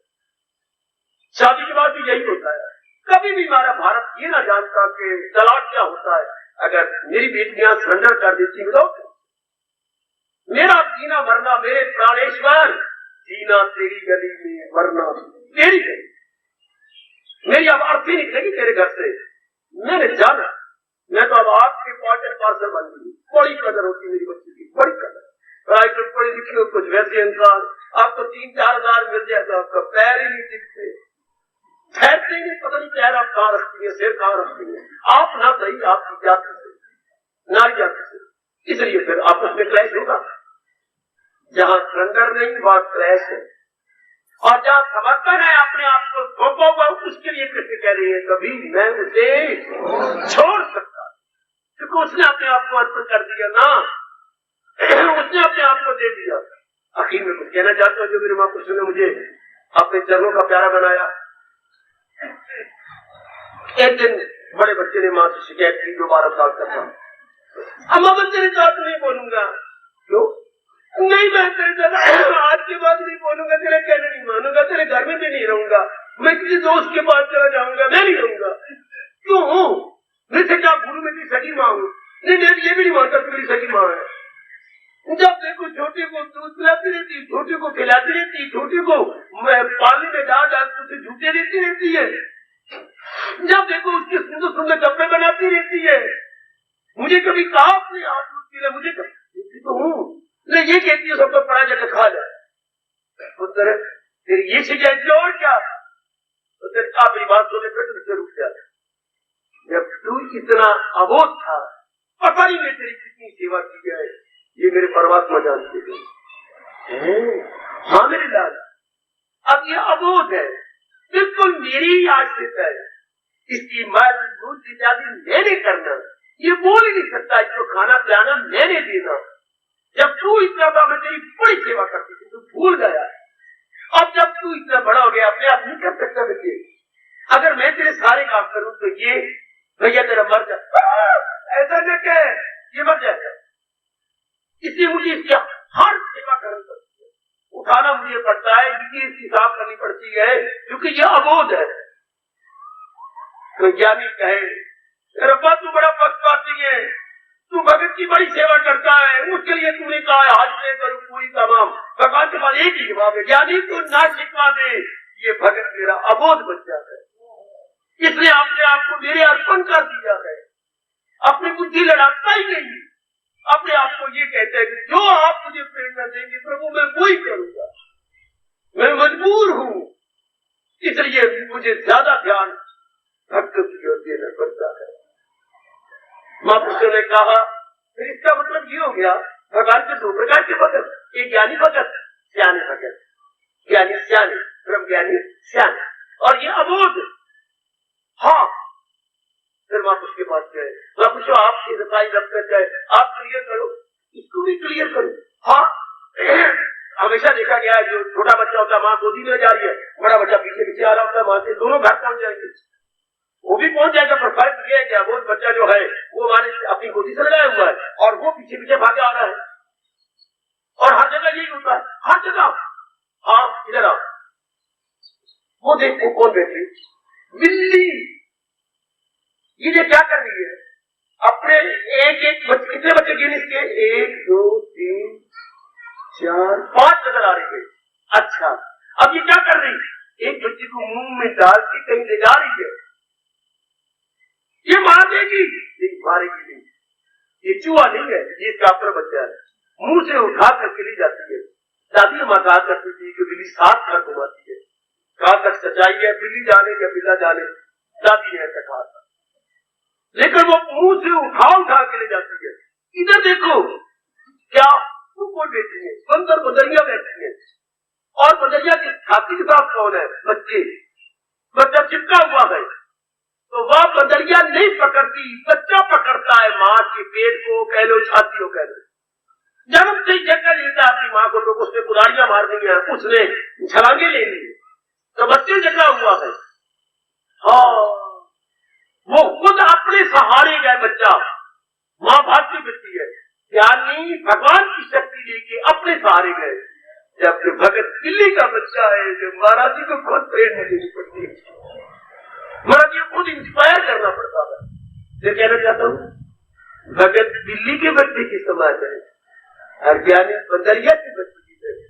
शादी के बाद भी यही होता है। कभी भी हमारा भारत ये ना जानता कि तलाक क्या होता है। अगर मेरी बेटियां सरेंडर कर देती विदाउट, मेरा जीना मरना मेरे प्राणेश्वर, जीना तेरी गली में, मरना तेरी गली। मेरी अब अर्थी निकलेगी तेरे घर से। मैंने जाना, मैं तो अब आपके पार्ट एंड पार्सल बन गई। बड़ी कदर होती मेरी बच्ची की, बड़ी कदर। पढ़ाई तो पढ़ी लिखी हो, कुछ वैसे इंसान, आप तो 3-4 हजार मिल जाए तो आपका पैर ही नहीं दिखते, ठहरते ही नहीं, पता नहीं पैर आप कहाँ रखती है, सिर कहाँ रखती है। आप ना सही आपकी जाति से, नारी जाति से, इसलिए फिर आपस में क्लैश होगा। जहाँ सरेंडर नहीं वहां क्लैश है, और जहाँ समर्पण है अपने आप को सौंपा हुआ, उसके लिए कृष्ण कह रही है कभी मैं उसे छोड़ सकता, क्योंकि उसने अपने आप को अर्पण कर दिया ना, उसने अपने आप को दे दिया। आखिर में कुछ कहना चाहता हूँ, जो मेरे महापुरुषों ने मुझे अपने चरणों का प्यारा बनाया। एक दिन बड़े बच्चे ने मां से शिकायत की, जो 12 साल का था, अम्मा मैं तेरे साथ नहीं बोलूंगा। क्यों? नहीं, मैं तेरे साथ आज के बाद नहीं बोलूंगा, तेरे कहने नहीं मानूंगा, तेरे घर में भी नहीं रहूंगा, मैं किसी दोस्त के पास चला जाऊंगा, मैं नहीं रहूंगा। क्यों हूँ? मैं से क्या गुरु में सगी माँ हूँ? नहीं, मैं ये भी नहीं मानता कि मेरी सगी माँ है। जब देखो छोटे को दूध पिलाती रहती, छोटे को खिलाती रहती, छोटे को पानी में डाल उसे झूठे देती रहती है, जब देखो उसके सुंदर सुंदर कपड़े बनाती रहती है। मुझे कभी कहा अपने हाथ दूध पिला, मुझे कभी तो हूँ, नहीं ये कहती है सबको पढ़ा जाकर खा जाए। तो तेरी ये शिकायत और क्या? तो तेरे आप बात सुने फिर तुझसे रुक जाए। जब तू इतना अबोध था, पता नहीं मैं तेरी कितनी सेवा की है, ये मेरे परमात्मा जानते थे। हाँ मेरे लाल, अब ये अबोध है, बिल्कुल मेरी ही आश्रित है, इसकी मल दूध इत्यादि मैंने करना, ये बोल ही नहीं सकता, इसको खाना पिलाना मैंने देना। जब तू इतना था मैं तेरी बड़ी सेवा करती थी, तू भूल गया। अब जब तू इतना बड़ा हो गया, अपने आप नहीं कर सकता बच्चे, अगर मैं तेरे सारे काम करूं तो ये भैया तेरा मर जाए, ऐसा न कहे, ये मर जाएगा। इसलिए मुझे इसकी हर सेवा करनी पड़ती है, उठाना मुझे पड़ता है, क्योंकि इसकी साफ करनी पड़ती है, क्योंकि यह अबोध है। तो ज्ञानी कहे रब्बा तू बड़ा पक्षपाती है, तू भगत की बड़ी सेवा करता है, उसके लिए तूने कहा है हाजिर करूं पूरी तमाम। भगवान के पास एक ही जवाब है, ज्ञानी तू ना शिकवा दे, ये भगत मेरा अबोध बन जाता है। इसलिए आपने आपको मेरे अर्पण कर दिया है, अपनी बुद्धि लड़ाता ही नहीं, अपने आप को ये कहते हैं कि जो आप मुझे प्रेरणा देंगे प्रभु मैं वो ही करूंगा। मैं मजबूर हूं, इसलिए मुझे ज्यादा ध्यान भक्त की ओर देना पड़ता है। महापुरुषों ने कहा फिर इसका मतलब ये हो गया भगवान के दो प्रकार के भगत, एक ज्ञानी भगत, ज्ञानी भगत, ज्ञानी ज्ञानी, ब्रह्म ज्ञानी ज्ञानी, और ये अबोध। हाँ, फिर महापुरुष के पास गए, महापुरुष आपकी सफाई रखते गए, आप क्लियर करो, इसको भी क्लियर करो। हाँ, हमेशा देखा गया है जो छोटा बच्चा होता है माँ गोदी में जा रही है, बड़ा बच्चा पीछे पीछे आ रहा होता है माँ से, दोनों घर पहुंच जाएंगे, वो भी पहुंच जाएगा। पर फर्क ये है कि वो बच्चा जो है वो माने अपनी गोदी से लगाया हुआ है और वो पीछे पीछे भागे आ रहा है। और हर जगह यही होता है, हर जगह। हाँ, इधर आओ, वो देखो कौन बैठी, बिल्ली। ये क्या कर रही है, अपने एक एक बच्चे, कितने बच्चे गिन इसके, 1 2 3 4 5 नजर आ रही है। अच्छा, अब ये क्या कर रही है, एक बच्चे को मुंह में डाल के कहीं ले जा रही है, ये मार देगी, नहीं मारेगी नहीं, ये चूहा नहीं है, ये इसका अपना बच्चा है, मुंह से उठा करके ले जाती है। दादी माँ कहा करती थी कि बिल्ली 7 घर घुमाती है, कहा तक सच्चाई है, बिल्ली जाने या बिल्ला जाने, दादी ने ऐसा कहा था, लेकिन वो मुंह से उठा के ले जाती है। इधर देखो क्या वो बैठी है, सुंदर बदरिया बैठी है, और बदरिया की छाती के साथ कौन है, बच्चे, बच्चा चिपका हुआ है, तो वह बदरिया नहीं पकड़ती, बच्चा पकड़ता है माँ के पेट को, कह लो छाती को, कह लो। जब हम सही जगह लेता है अपनी माँ को, तो उसने कुदारियां मार दी है, उसने छलांगे ले ली, तो बच्चे जगा हुआ है। हाँ, वो खुद अपने सहारे गए, बच्चा, माँ भाग की बच्ची है, यानी भगवान की शक्ति लेके अपने सहारे गए। जब भगत बिल्ली का बच्चा है, जो महाराज जी को खुद प्रेरणा देनी पड़ती है, महाराज जी को खुद इंस्पायर करना पड़ता है। ये कहना चाहता हूँ, भगत बिल्ली के बच्चे की समाज है, और ज्ञानी बंदरिया के बच्चे की तरह,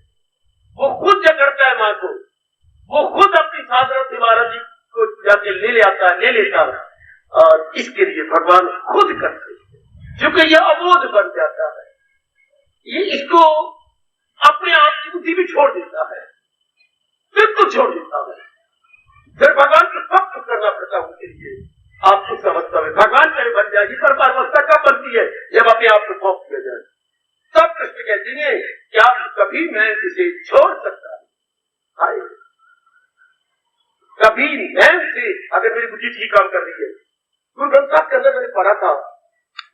वो खुद जकड़ता है माँ को, वो खुद अपनी साधना से महाराज जी को जाके ले लेता है, और इसके लिए भगवान खुद करते हैं, क्योंकि यह अबोध बन जाता है, ये इसको अपने आप की बुद्धि भी छोड़ देता है, बिल्कुल छोड़ देता है। फिर भगवान को सब कुछ करना पड़ता है उनके लिए। आपको समझता है भगवान करे बन जाएगी, पर अवस्था कब बनती है, जब अपने आप को सौंप किया जाए। सब कृष्ण कहते हैं क्या कभी मैं इसे छोड़ सकता हूं, कभी मैं से, अगर मेरी बुद्धि ठीक काम कर रही है। गुरु ग्रंथ साहब के अंदर मैंने पढ़ा था,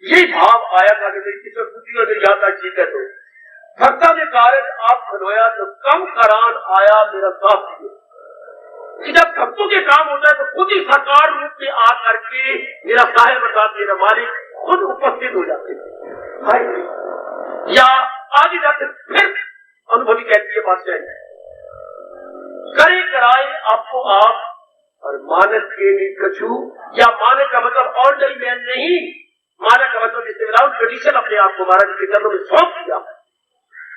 ये भाव आया था कि मेरी किसी बुद्धि और मेरी याद आई ठीक है, तो भक्ता ने कारण आप खनोया तो कम करान आया मेरा साथ दिया। जब भक्तों के काम होता है तो खुद ही साकार रूप में आ करके मेरा साहेब अर्थात मेरा मालिक खुद उपस्थित हो जाते हैं, या आगे जाते फिर अनुभवी कहती है बादशाह, करे कराए आपको आप और मानक के लिए कछू, या मानक का मतलब ऑर्डनरी मैन नहीं, मानक का मतलब जिससे विदाउट कंडीशन अपने आप को महाराज के चरणों में सौंप दिया,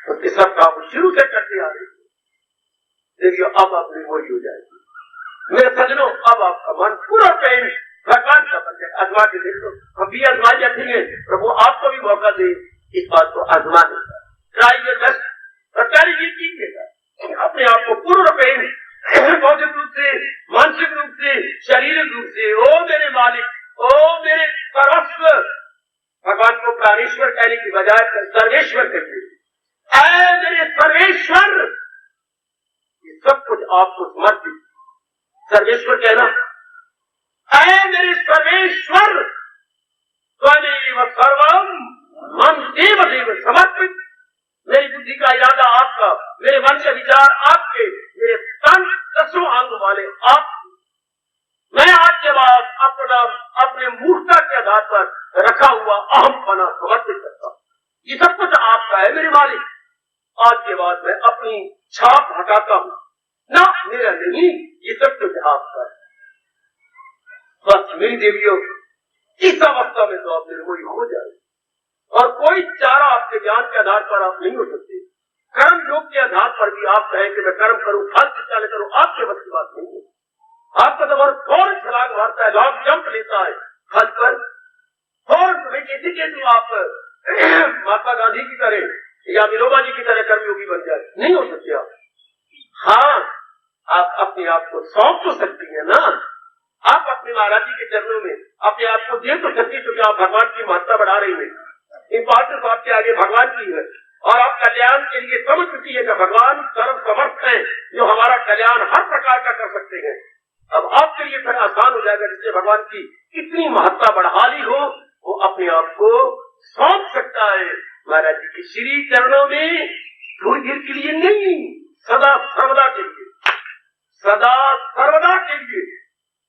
उसके सब काम शुरू से करते आ रहे। देखिए अब अपनी वही हो जाएगी मेरे सजनों, अब आपका मन पूरा प्रेम भगवान का बन जाए। आजमा के देख लो, हम भी आजमा जाएंगे, प्रभु आपको भी मौका दे इस बात को आजमाने का, ट्राई योर बेस्ट, सरकारी ये कीजिएगा अपने आप को पूर्ण प्रेम भौतिक रूप से, मानसिक रूप से, शारीरिक रूप से, ओ मेरे मालिक, ओ मेरे सर्वस्व, भगवान को प्राणेश्वर कहने की बजाय सर्वेश्वर कहिए, ऐ मेरे सर्वेश्वर, ये सब कुछ आपको समर्पित। सर्वेश्वर कहना, ऐ मेरे सर्वेश्वर, त्वमेव सर्वम मम देव देव समर्पित, मेरी बुद्धि का इरादा आपका, मेरे मन के विचार आपके, मेरे तन 10 अंग वाले आप। मैं आज के बाद अपने मूर्खता के आधार पर रखा हुआ अहम पना समर्पित करता हूँ, ये सब कुछ आपका है मेरे मालिक। आज के बाद मैं अपनी छाप हटाता हूँ, ना मेरा नहीं, ये सब कुछ आपका है। बस मेरी देवियों, इस अवस्था में तो आप निर्मोही हो जाए, और कोई चारा आपके ज्ञान के आधार पर आप नहीं हो सकते। कर्म योग के आधार पर भी आप कहें कि मैं कर्म करूं, फल चिंता करूं, आपके बस की बात नहीं है। आपका तो फौरन छलांग मारता है, लॉन्ग जंप लेता है फल पर, फौरन तुम्हें कैसे कैसे आप महात्मा गांधी की तरह या विनोबा जी की तरह कर्मयोगी बन जाए, नहीं हो सकते आप। हाँ, आप अपने आप को सौंप तो सकती है ना। आप अपने महाराज जी के चरणों में अपने आप को दे तो सकती, क्योंकि आप भगवान की महत्ता बढ़ा रही है। इंपॉर्टेंस आपके आगे भगवान की है और आप कल्याण के लिए समझ चुकी है कि भगवान सर्व समर्थ है, जो हमारा कल्याण हर प्रकार का कर सकते हैं। अब आपके लिए फिर आसान हो जाएगा, जिससे भगवान की इतनी महत्ता बढ़ा ली हो, वो अपने आप को सौंप सकता है महाराज जी के श्री चरणों में, थोड़ी देर के लिए नहीं, सदा सर्वदा के लिए, सदा सर्वदा के लिए।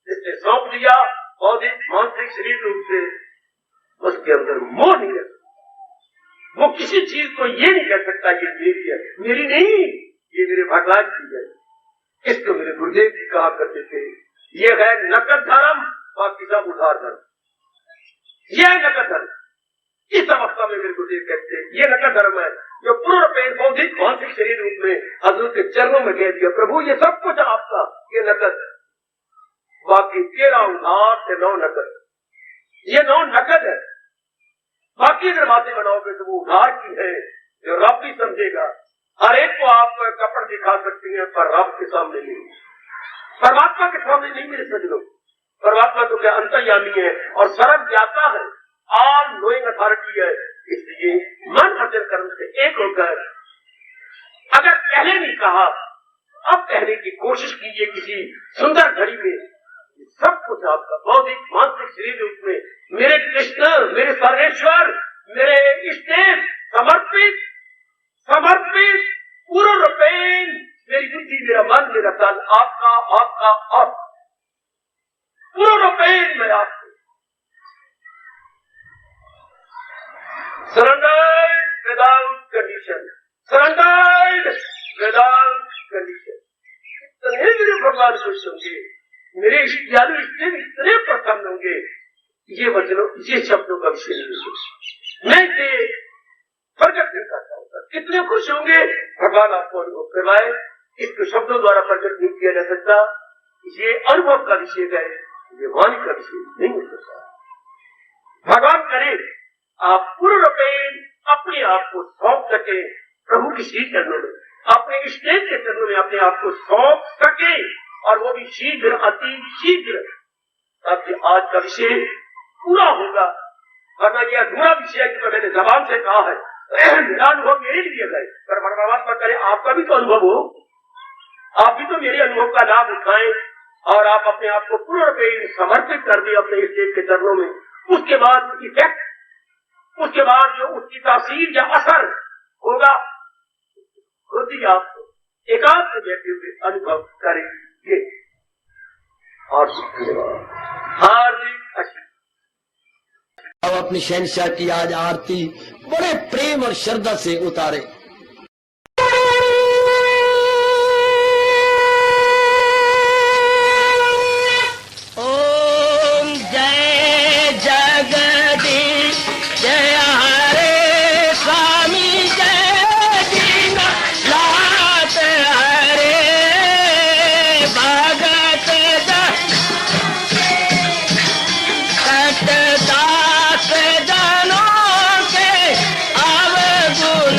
जिसने सौंप दिया बौद्धिक मानसिक शरीर रूप से, उसके अंदर मोह नहीं है। वो किसी चीज को ये नहीं कह सकता ये मेरी है, मेरी नहीं, ये मेरे भगवान की है। इसको मेरे गुरुदेव जी कहा करते थे, ये है नकद धर्म, बाकी सब उधार धर्म। ये है नकद धर्म। इस अवस्था में मेरे गुरुदेव कहते हैं ये नकद धर्म है, जो पूर्ण पेड़ बौद्धिक मानसिक शरीर रूप में हजूर के चरणों में कह दिया, प्रभु ये सब कुछ आपका, ये नकद, बाकी तेरा उधार से 9 नकद, ये 9 नकद है। बाकी अगर बातें बनाओगे तो वो उधार की है, जो रब भी समझेगा। हर एक को आप कपड़ दिखा सकती हैं, पर रब के सामने नहीं, परमात्मा के सामने नहीं मेरे सज्जनों। परमात्मा तो क्या अंतर्यामी है और सर्वज्ञाता है, ऑल नोइंग अथॉरिटी है। इसलिए मन वचन कर्म से एक होकर अगर पहले नहीं कहा, अब कहने की कोशिश कीजिए किसी सुंदर घड़ी में, सब कुछ आपका बौद्धिक मानसिक शरीर रूप में मेरे कृष्ण, मेरे सर्वेश्वर, मेरे इष्टदेव समर्पित समर्पित पूर्ण रूपेण, मेरी बुद्धि, मेरा मन, मेरा तन आपका आपका आप पूर्ण रूपेण मैं आपको surrendered without condition, surrendered without condition. इतने मेरे भगवान खुश होंगे, मेरे यादव इतने प्रसन्न होंगे, ये वचनों ये शब्दों का विषय नहीं, मैं इसे प्रकट नहीं करता होता। कितने खुश होंगे भगवान आपको अनुभव करवाए। इसको शब्दों द्वारा प्रकट नहीं किया जा सकता, ये अनुभव का विषय है, ये वाणी का विषय नहीं हो सकता। भगवान करे आप पूर्ण रूपेण अपने आप को सौंप सके प्रभु की श्री चरणों में, अपने इष्टदेव के चरणों में अपने आप को सौंप सके, और वो भी शीघ्र, अति शीघ्र। अब आज का विषय पूरा होगा, वरना यह अधूरा विषय है कि मैंने जबान से कहा है। मेरा अनुभव मेरे लिए है, पर परमात्मा करे आपका भी तो अनुभव हो, आप भी तो मेरे अनुभव का लाभ उठाएं और आप अपने आप को पूर्ण रूपेण समर्पित कर दिए अपने इष्टदेव के चरणों में। उसके बाद इफेक्ट, उसके बाद जो उसकी तासीर या असर होगा, खुद ही आप एकांत में बैठे हुए अनुभव करेंगे। और हार्दिक आशीर्वाद। अब अपनी शहंशाह की आज आरती बड़े प्रेम और श्रद्धा से उतारे। ओम जय जगदीश जय हरे स्वामी जय दीनानाथ हरे भगत दास जनों के अवगुण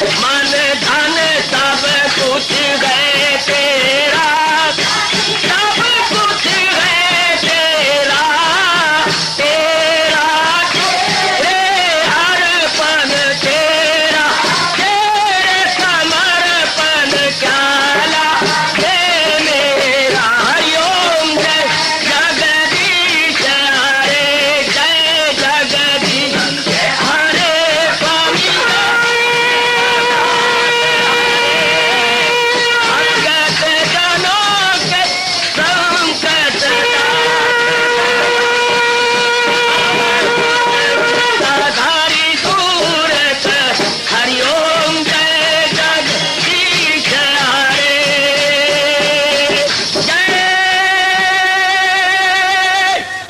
मन धन सब कुछ है तेरा, सब कुछ है तेरा, तेरा तेरे हर पल तेरा, तेरे समर्पण क्या हे मेरा हरिओम जय जगदीश हरे, जय जगदीश हरे स्वामी भगत जनों के संकट साधारी सूरत हरिओम जय जगदीश हरे, जय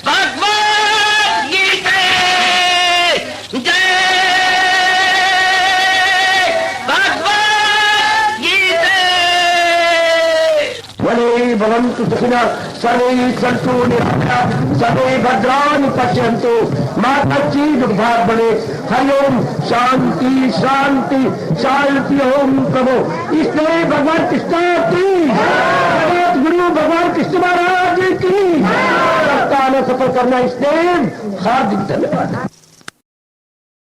भगवद गीता, जय भगवद गीता। वने भवन्तु सुखिनः सर्वे सन्तु निरामयाः सर्वे भद्राणि पश्यन्तु मा कश्चित् दुर्भाग् भवेत्। हरिओम शांति शांति शांति ओम प्रभु। इसलिए भगवान कृष्ण की जगत गुरु भगवान कृष्ण महाराज की सफल करना इसलिए हार्दिक धन्यवाद।